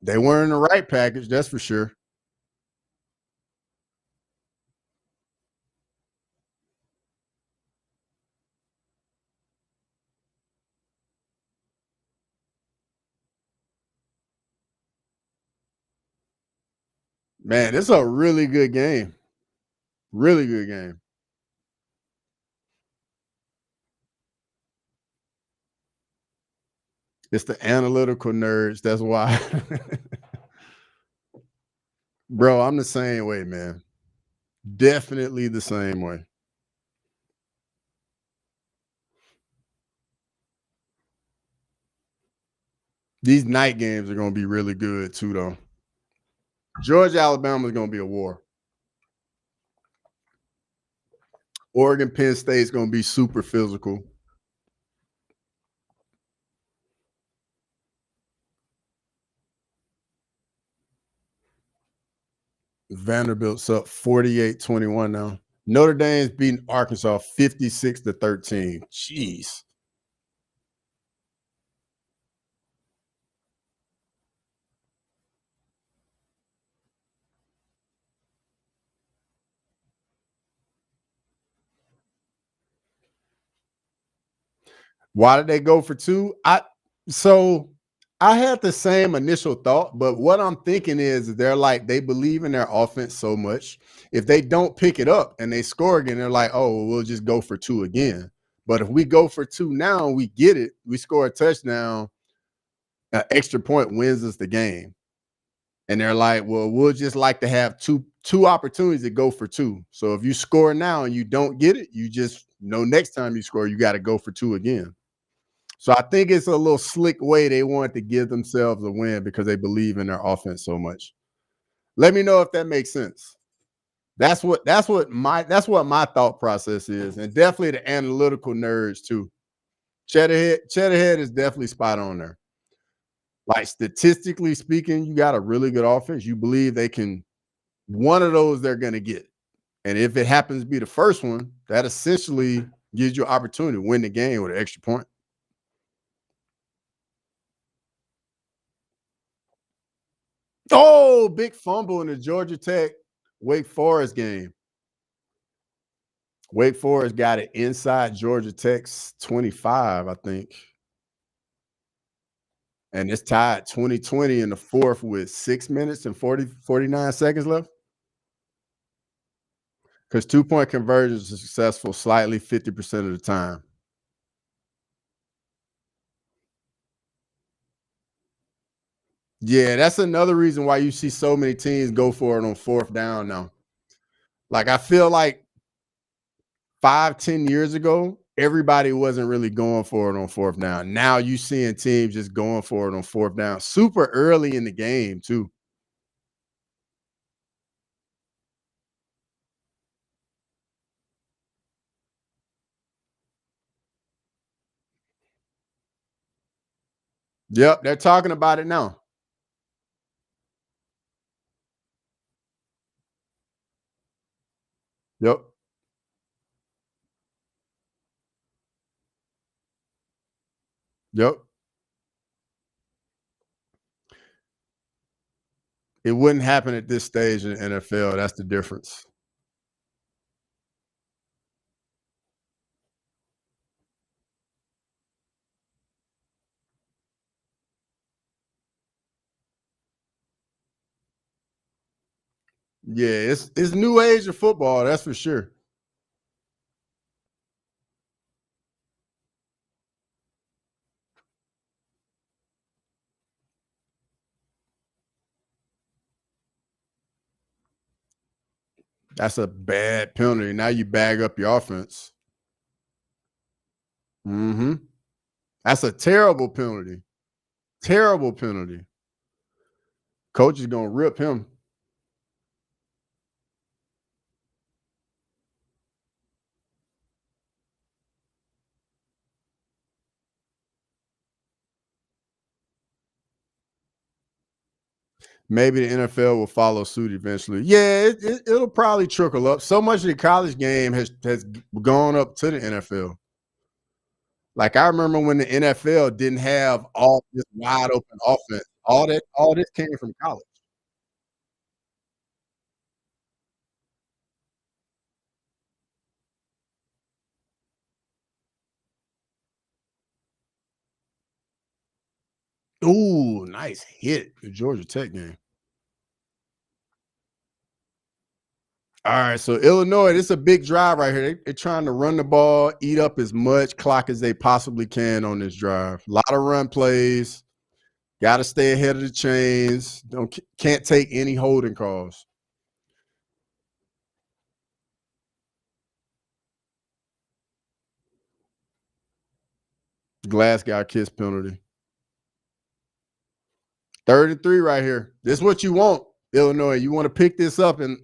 They weren't in the right package, that's for sure. Man, it's a really good game. Really good game. It's the analytical nerds. That's why. Bro, I'm the same way, man. Definitely the same way. These night games are going to be really good too, though. Georgia, Alabama is going to be a war. Oregon, Penn State is going to be super physical. Vanderbilt's up 48-21 now. Notre Dame's beating Arkansas 56-13. Jeez. Why did they go for two? I had the same initial thought, but what I'm thinking is they're like they believe in their offense so much. If they don't pick it up and they score again, they're like, oh, well, we'll just go for two again. But if we go for two now, we get it. We score a touchdown, an extra point wins us the game. And they're like, well, we'll just like to have two opportunities to go for two. So if you score now and you don't get it, you just know next time you score, you got to go for two again. So I think it's a little slick way they want to give themselves a win because they believe in their offense so much. Let me know if that makes sense. That's what my thought process is, and definitely the analytical nerds too. Cheddarhead is definitely spot on there. Like statistically speaking, you got a really good offense. You believe they can one of those they're gonna get. And if it happens to be the first one, that essentially gives you an opportunity to win the game with an extra point. Oh, big fumble in the Georgia Tech Wake Forest game. Wake Forest got it inside Georgia Tech's 25, I think. And it's tied 2020 in the fourth with 6 minutes and 49 seconds left. Because 2-point conversions are successful slightly 50% of the time. Yeah, that's another reason why you see so many teams go for it on fourth down now. Like I feel like 5-10 years ago, everybody wasn't really going for it on fourth down. Now you seeing teams just going for it on fourth down super early in the game, too. Yep, they're talking about it now. Yep, yep. It wouldn't happen at this stage in the NFL. That's the difference. Yeah, it's new age of football, that's for sure. That's a bad penalty. Now you bag up your offense. Hmm. That's a terrible penalty. Terrible penalty. Coach is gonna rip him. Maybe the NFL will follow suit eventually. Yeah, it'll probably trickle up. So much of the college game has gone up to the NFL. Like I remember when the NFL didn't have all this wide open offense. All this came from college. Ooh, nice hit. The Georgia Tech game. All right, so Illinois, this is a big drive right here. They're trying to run the ball, eat up as much clock as they possibly can on this drive. A lot of run plays. Got to stay ahead of the chains. Can't take any holding calls. Glass got kiss penalty. 3rd and 3 right here. This is what you want, Illinois. You want to pick this up and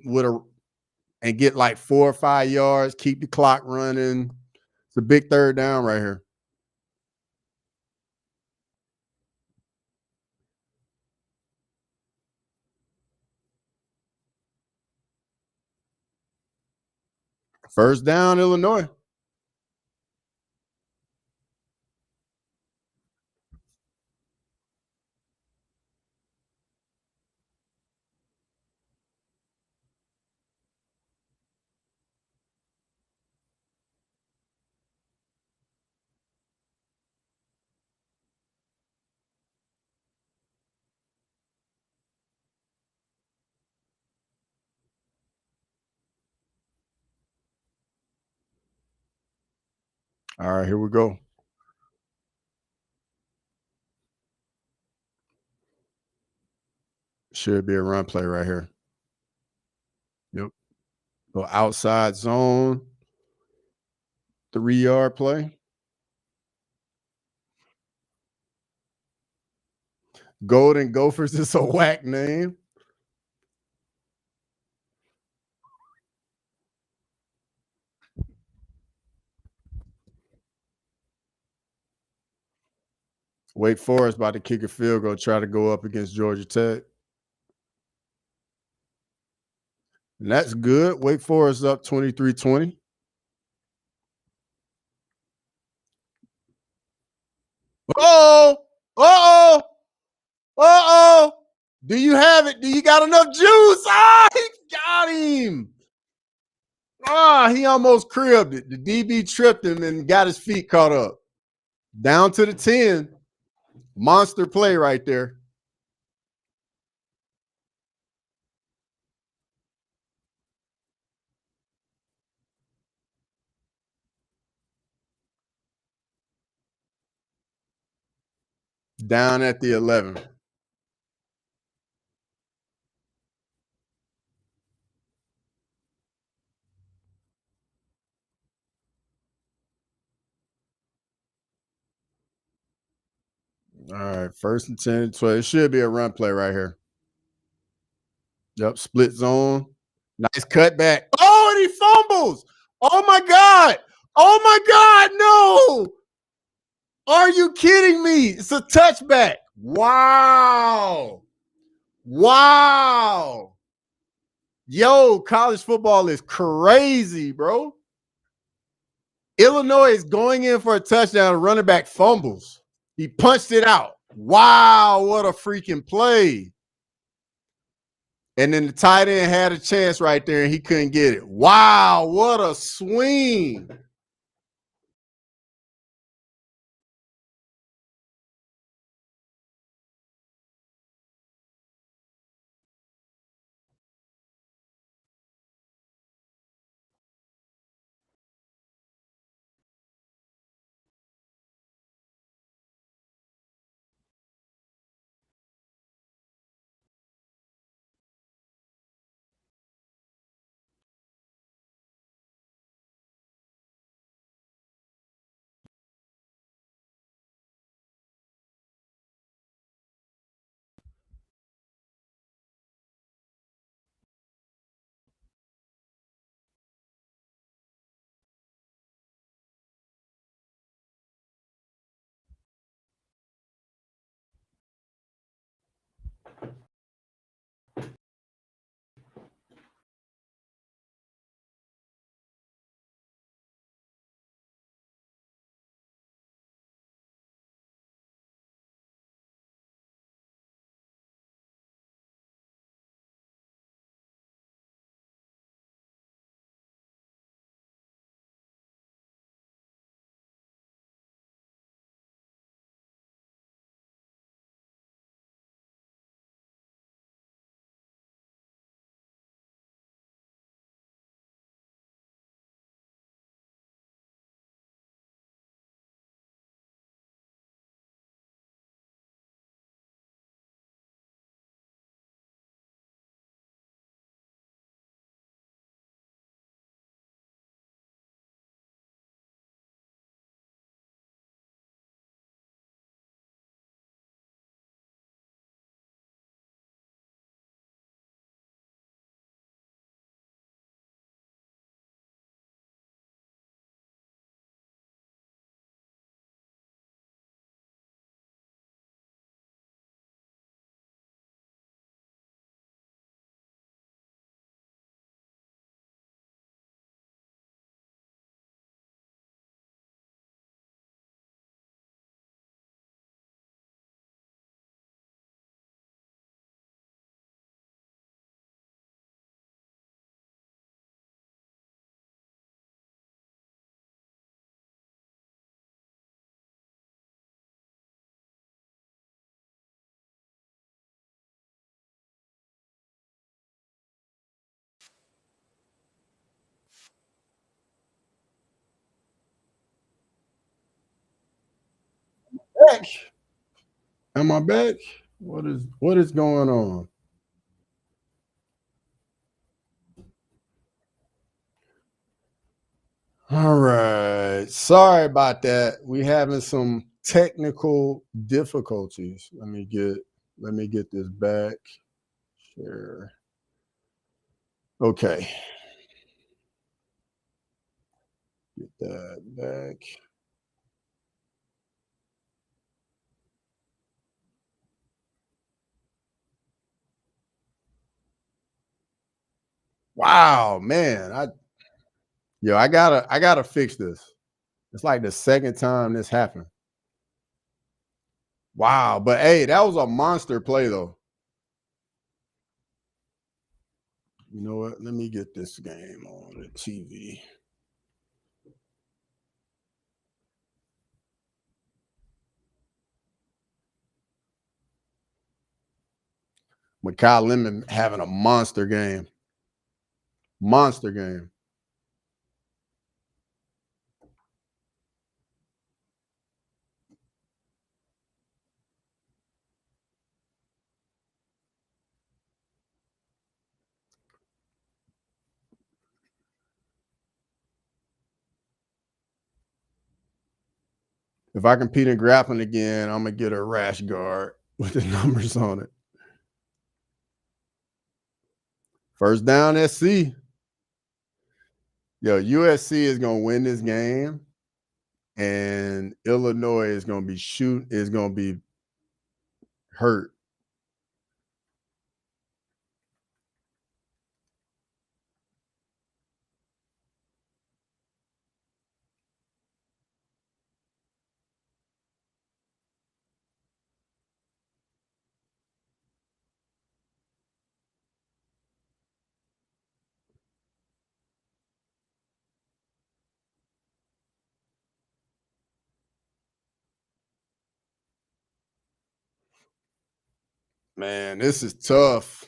get like 4 or 5 yards, keep the clock running. It's a big 3rd down right here. First down, Illinois. All right, here we go. Should be a run play right here. Yep. Go outside zone, 3-yard play. Golden Gophers is a whack name. Wake Forest about to kick a field goal, try to go up against Georgia Tech. And that's good. Wake Forest up 23-20. Uh-oh. Uh-oh. Uh-oh. Do you have it? Do you got enough juice? Ah, he got him. Ah, he almost cribbed it. The DB tripped him and got his feet caught up. Down to the 10. Monster play right there. Down at the 11. All right, 1st and 10, 12. It should be a run play right here. Yep, split zone. Nice cutback. Oh, and he fumbles. Oh my God. Oh my God. No. Are you kidding me? It's a touchback. Wow. Wow. Yo, college football is crazy, bro. Illinois is going in for a touchdown. Running back fumbles. He punched it out. Wow, what a freaking play. And then the tight end had a chance right there and he couldn't get it. Wow, what a swing. back? Am I back? What is going on? All right. Sorry about that. We having some technical difficulties. Let me get this back. Share. Okay. Get that back. Wow, man. I gotta fix this. It's like the second time this happened. Wow, but hey, that was a monster play though. You know what? Let me get this game on the TV. Mikhail Lemon having a monster game. Monster game. If I compete in grappling again, I'm gonna get a rash guard with the numbers on it. First down, SC. Yo, USC is gonna win this game, and Illinois is gonna be hurt. Man, this is tough.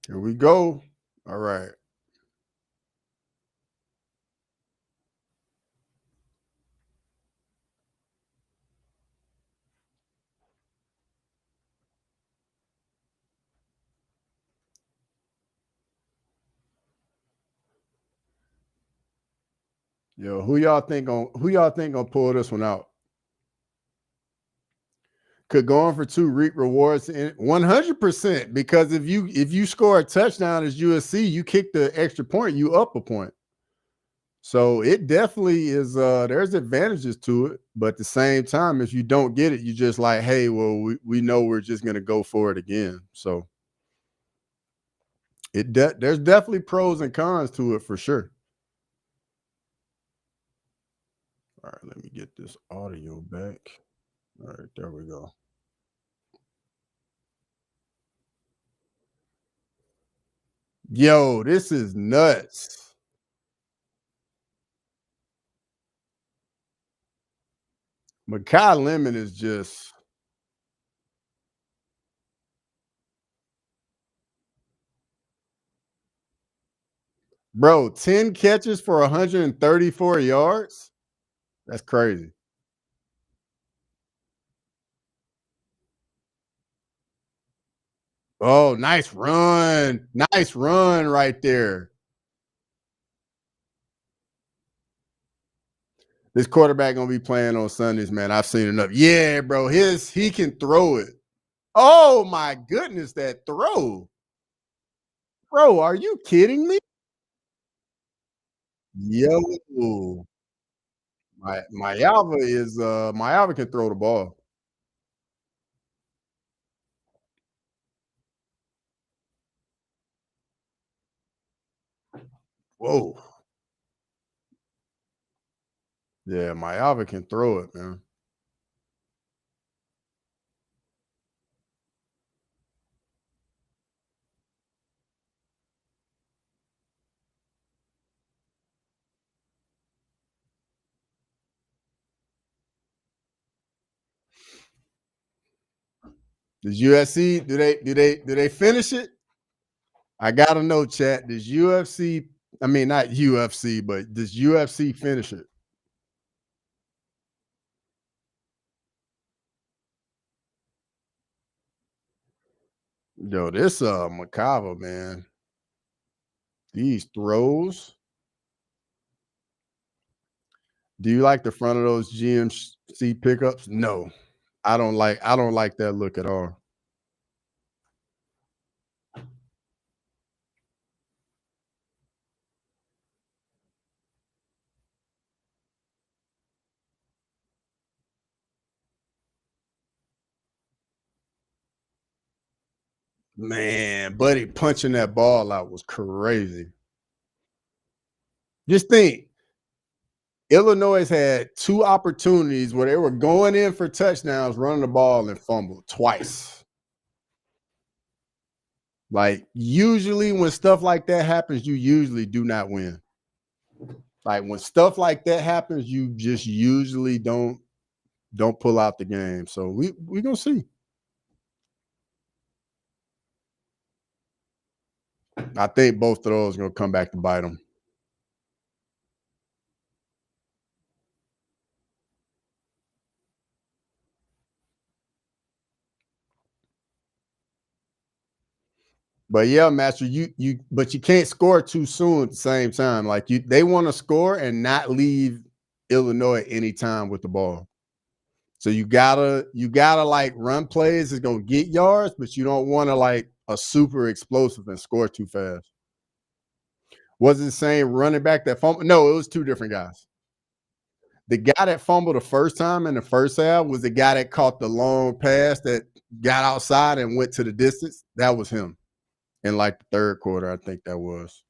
Here we go. All right. Yo, who y'all think gonna pull this one out? Could go on for two, reap rewards in 100%. Because if you score a touchdown as USC, you kick the extra point, you up a point. So it definitely is. There's advantages to it, but at the same time, if you don't get it, you just like, hey, well, we know we're just gonna go for it again. So there's definitely pros and cons to it for sure. All right, let me get this audio back. All right, there we go. Yo, this is nuts. Makai Lemon is just, bro, 10 catches for 134 yards. That's crazy. Oh, nice run. Nice run right there. This quarterback gonna be playing on Sundays, man. I've seen enough. Yeah, bro. He can throw it. Oh my goodness, that throw. Bro, are you kidding me? Yo. My Alva can throw the ball. Whoa. Yeah, my Alva can throw it, man. Does USC do they finish it? I gotta know, chat. Does UFC? I mean, not UFC, but does UFC finish it? Yo, this macabre, man. These throws. Do you like the front of those GMC pickups? No, I don't like that look at all. Man, buddy punching that ball out was crazy. Just think, Illinois had two opportunities where they were going in for touchdowns, running the ball and fumbled twice. Like usually when stuff like that happens, you usually do not win. Like when stuff like that happens, you just usually don't pull out the game. So we gonna see. I think both of those are gonna come back to bite them. But yeah, Master, but you can't score too soon at the same time. Like they want to score and not leave Illinois any time with the ball. So you gotta like run plays that's gonna get yards, but you don't want to like a super explosive and score too fast. Was it the same running back that fumbled? No, it was two different guys. The guy that fumbled the first time in the first half was the guy that caught the long pass that got outside and went to the distance. That was him in like the third quarter, I think that was.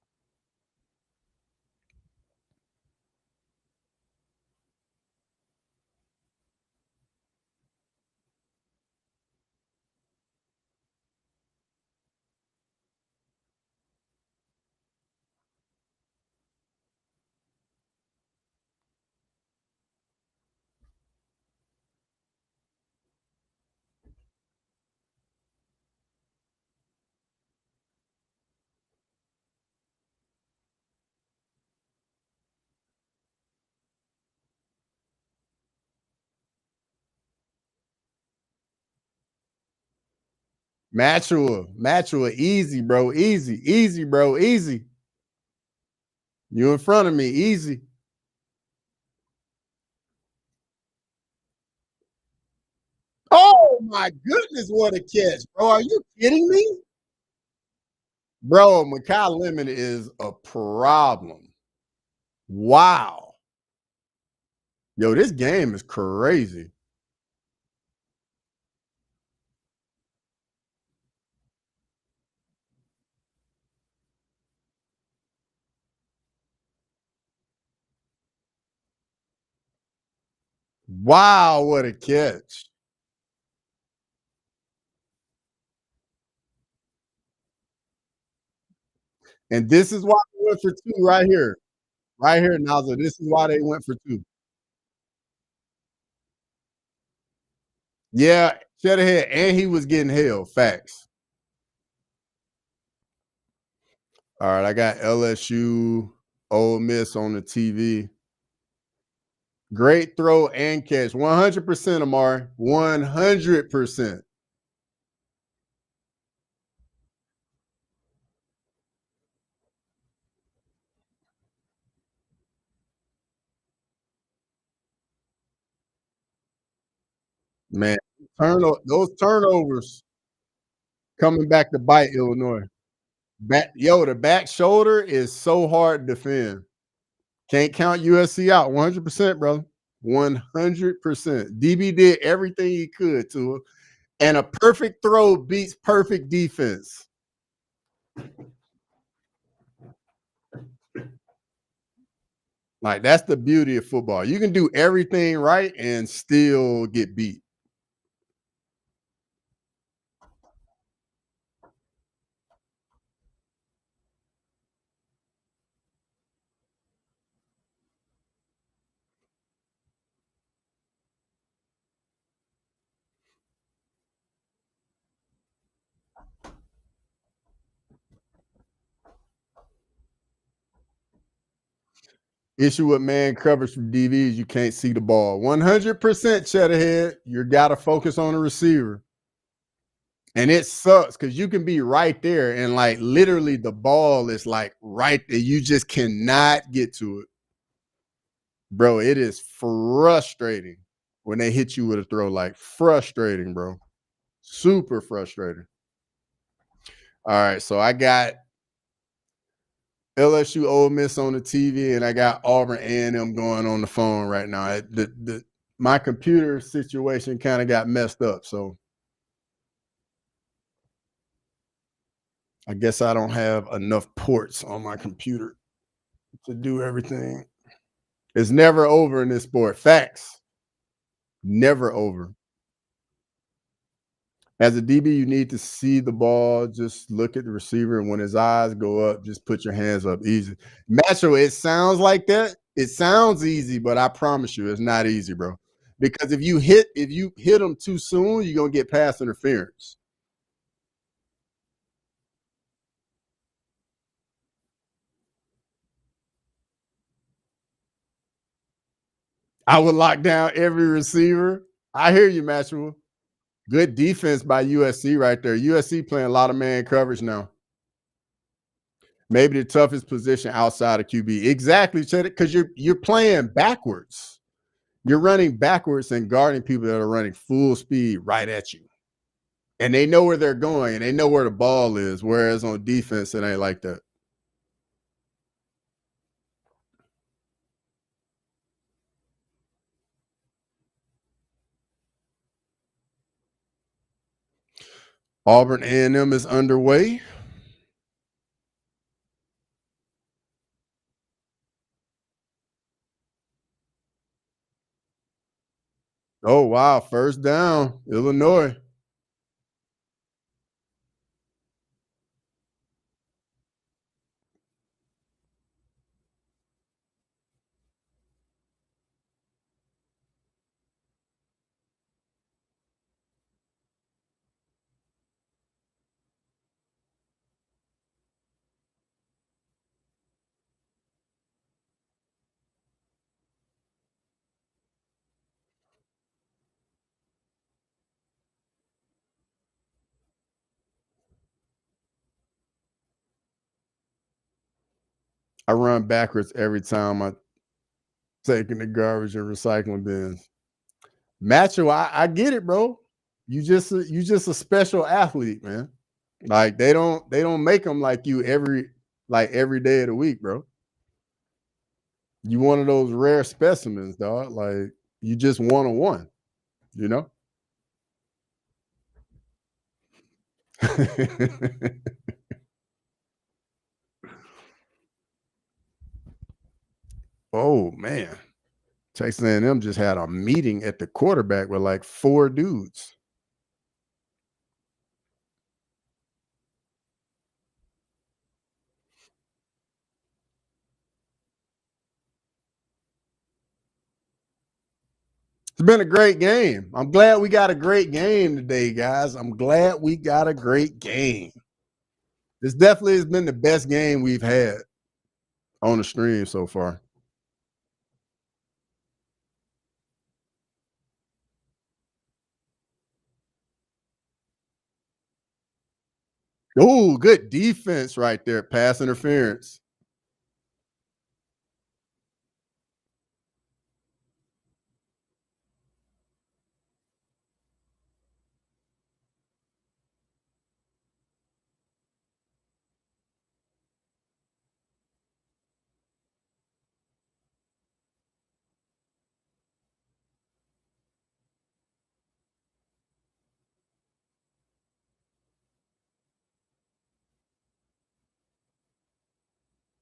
Matua, easy, bro, easy, bro, easy. You in front of me, easy. Oh my goodness, what a catch, bro! Are you kidding me, bro? Makai Lemon is a problem. Wow, yo, this game is crazy. Wow, what a catch! And this is why they went for two right here, Naza. This is why they went for two. Yeah, should ahead, and he was getting held. Facts. All right, I got LSU, Ole Miss on the TV. Great throw and catch. 100%, Amar. 100%. Man, those turnovers coming back to bite Illinois. The back shoulder is so hard to defend. Can't count USC out. 100%, brother. 100%. DB did everything he could to him. And a perfect throw beats perfect defense. Like that's the beauty of football. You can do everything right and still get beat. Issue with man coverage from DB is you can't see the ball. 100% Cheddarhead. You got to focus on the receiver. And it sucks because you can be right there and like literally the ball is like right there. You just cannot get to it. Bro, it is frustrating when they hit you with a throw. Like frustrating, bro. Super frustrating. All right, so I got LSU Ole Miss on the TV, and I got Auburn A&M going on the phone right now. My computer situation kind of got messed up, so I guess I don't have enough ports on my computer to do everything. It's never over in this sport. Facts. Never over. As a DB, you need to see the ball. Just look at the receiver, and when his eyes go up, just put your hands up. Easy. Macho, it sounds like that. It sounds easy, but I promise you, it's not easy, bro. Because if you hit them too soon, you're gonna get pass interference. I would lock down every receiver. I hear you, Macho. Good defense by USC right there. USC playing a lot of man coverage now. Maybe the toughest position outside of QB. Exactly, because you're playing backwards. You're running backwards and guarding people that are running full speed right at you. And they know where they're going and they know where the ball is. Whereas on defense, it ain't like that. Auburn A&M is underway. Oh, wow. First down, Illinois. I run backwards every time I take in the garbage and recycling bins. Macho, I get it, bro. You just a special athlete, man. Like they don't make them like you every day of the week, bro. You one of those rare specimens, dog. Like you just one on one, you know? Oh man. Texas A&M just had a meeting at the quarterback with like 4 dudes. It's been a great game. I'm glad we got a great game today, guys. I'm glad we got a great game. This definitely has been the best game we've had on the stream so far. Oh, good defense right there. Pass interference.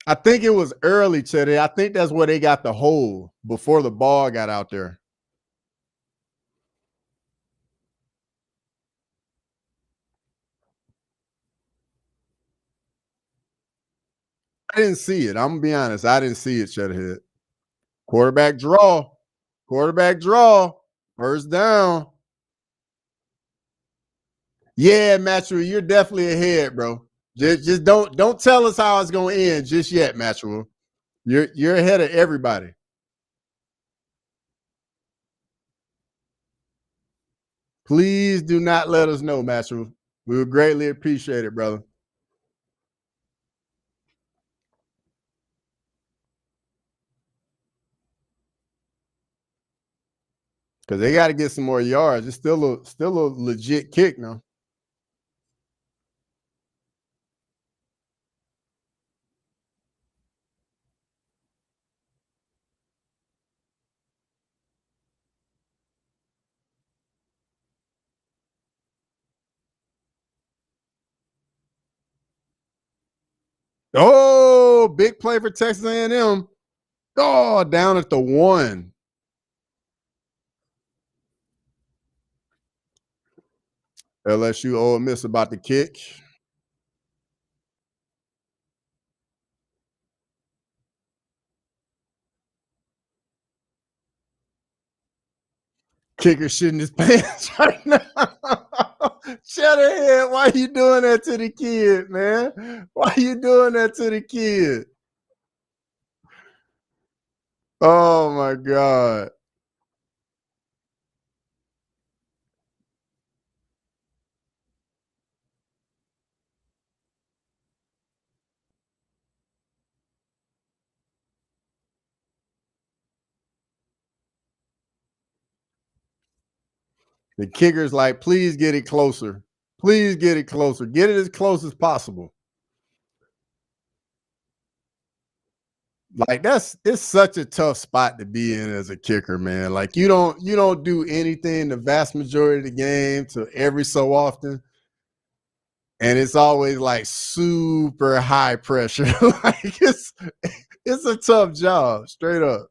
I think it was early today. I think that's where they got the hole before the ball got out there. I didn't see it. I'm gonna be honest. I didn't see it, Shutterhead. Quarterback draw. Quarterback draw. First down. Yeah, Matthew, you're definitely ahead, bro. Just don't tell us how it's gonna end just yet, Matthew. You're ahead of everybody. Please do not let us know, Master. We would greatly appreciate it, brother. Because they got to get some more yards. It's still a legit kick now. Oh, big play for Texas A&M. Oh, down at the 1. LSU Ole Miss about to kick. Kicker shitting his pants right now. Shutterhead, why you doing that to the kid, man? Why you doing that to the kid? Oh my God. The kicker's like, please get it closer. Please get it closer. Get it as close as possible. Like it's such a tough spot to be in as a kicker, man. Like you don't do anything the vast majority of the game to every so often. And it's always like super high pressure. Like it's a tough job, straight up.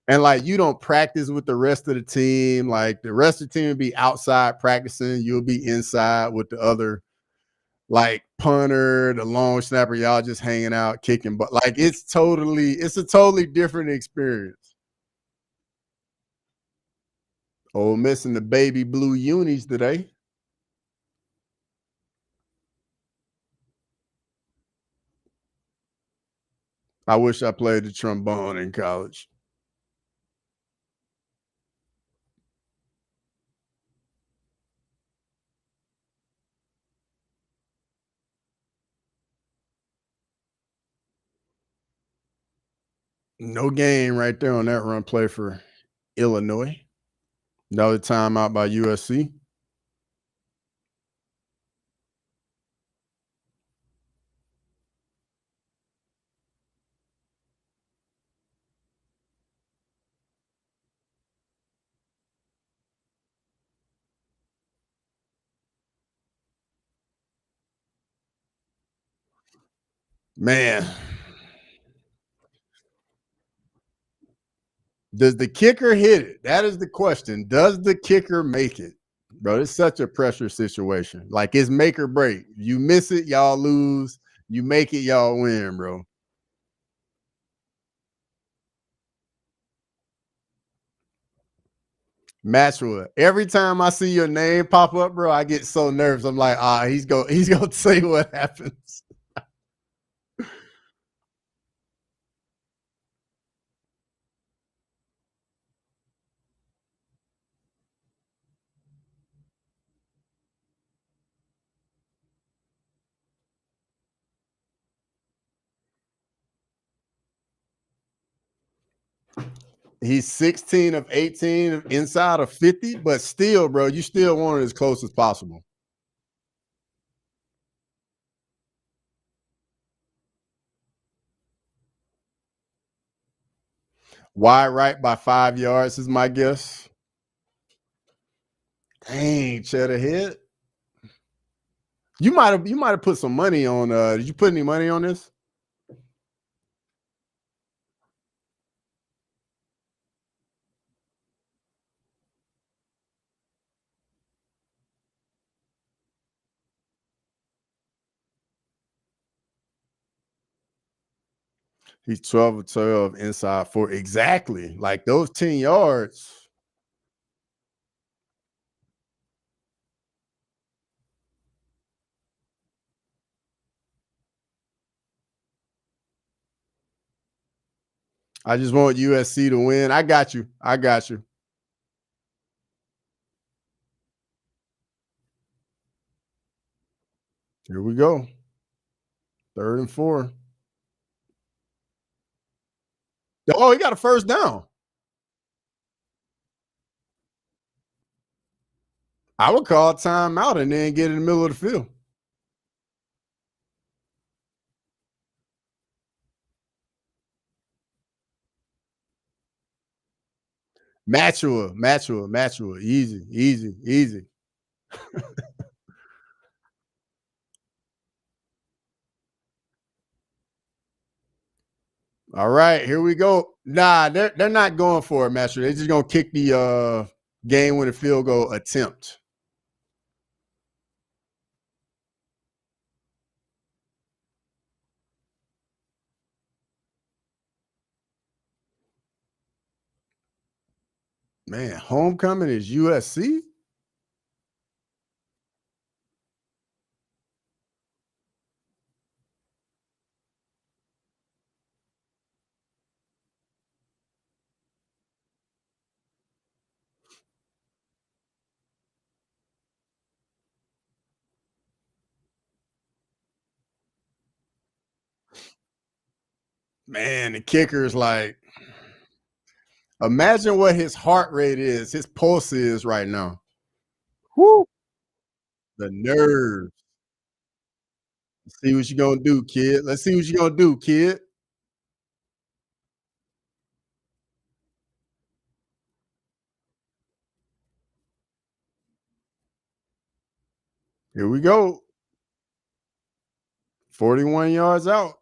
And like you don't practice with the rest of the team. Like the rest of the team will be outside practicing. You'll be inside with the other like punter, the long snapper, y'all just hanging out, kicking. But like it's a totally different experience. Oh, missing the baby blue unis today. I wish I played the trombone in college. No game right there on that run play for Illinois. Another timeout by USC. Man, does the kicker hit it? That is the question. Does the kicker make it? Bro, it's such a pressure situation. Like it's make or break. You miss it, y'all lose. You make it, y'all win, bro. Maxwell. Every time I see your name pop up, bro, I get so nervous. I'm like, he's gonna say what happens. He's 16 of 18 inside of 50, but still, bro, you still want it as close as possible. Wide right by 5 yards is my guess. Dang, Cheddar hit. You might have put some money on did you put any money on this? He's 12 of 12 inside for exactly like those 10 yards. I just want USC to win. I got you. I got you. Here we go. 3rd and 4. Oh, he got a first down. I would call timeout and then get in the middle of the field. Matua. Easy, easy, easy. All right, here we go. Nah, they're not going for it, Master. They're just gonna kick the game winning field goal attempt. Man, homecoming is USC. Man, the kicker is like, imagine what his heart rate is, his pulse is right now. Whoo! The nerves. Let's see what you gonna do, kid. Let's see what you gonna do, kid. Here we go. 41 yards out.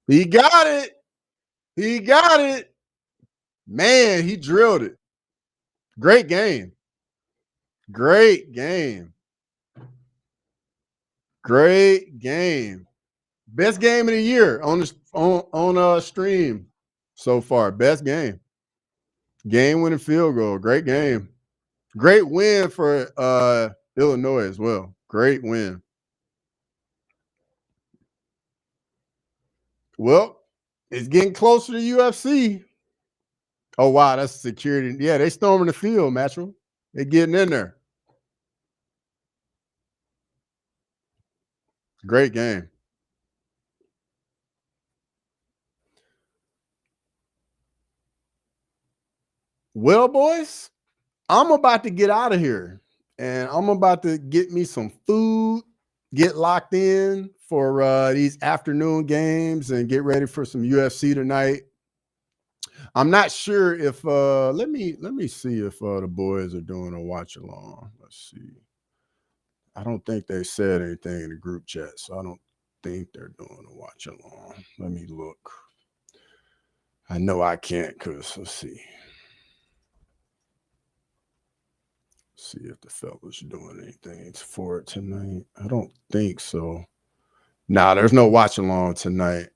He got it. He got it. Man, he drilled it. Great game. Great game. Great game. Best game of the year on the stream so far. Best game. Game winning field goal. Great game. Great win for Illinois as well. Great win. Well, it's getting closer to UFC. Oh wow, that's security. Yeah, they storming the field, Matchel. They're getting in there. Great game. Well, boys, I'm about to get out of here and I'm about to get me some food, get locked in for these afternoon games and get ready for some UFC tonight. I'm not sure if let me see if the boys are doing a watch along. Let's see. I don't think they said anything in the group chat, so I don't think they're doing a watch along. Let me look. I know I can't because let's see. See if the fellas are doing anything for it tonight. I don't think so. Nah, there's no watch along tonight.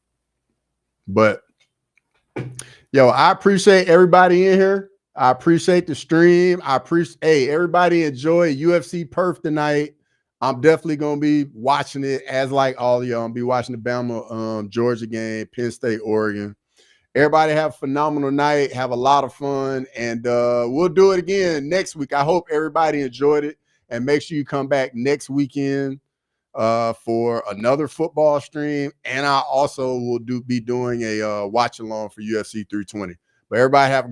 But yo, I appreciate everybody in here. I appreciate the stream. I appreciate everybody enjoy UFC Perth tonight. I'm definitely gonna be watching it as like all of y'all. I'm be watching the Bama Georgia game, Penn State, Oregon. Everybody have a phenomenal night. Have a lot of fun. And we'll do it again next week. I hope everybody enjoyed it. And make sure you come back next weekend for another football stream. And I also will be doing a watch along for UFC 320. But everybody have a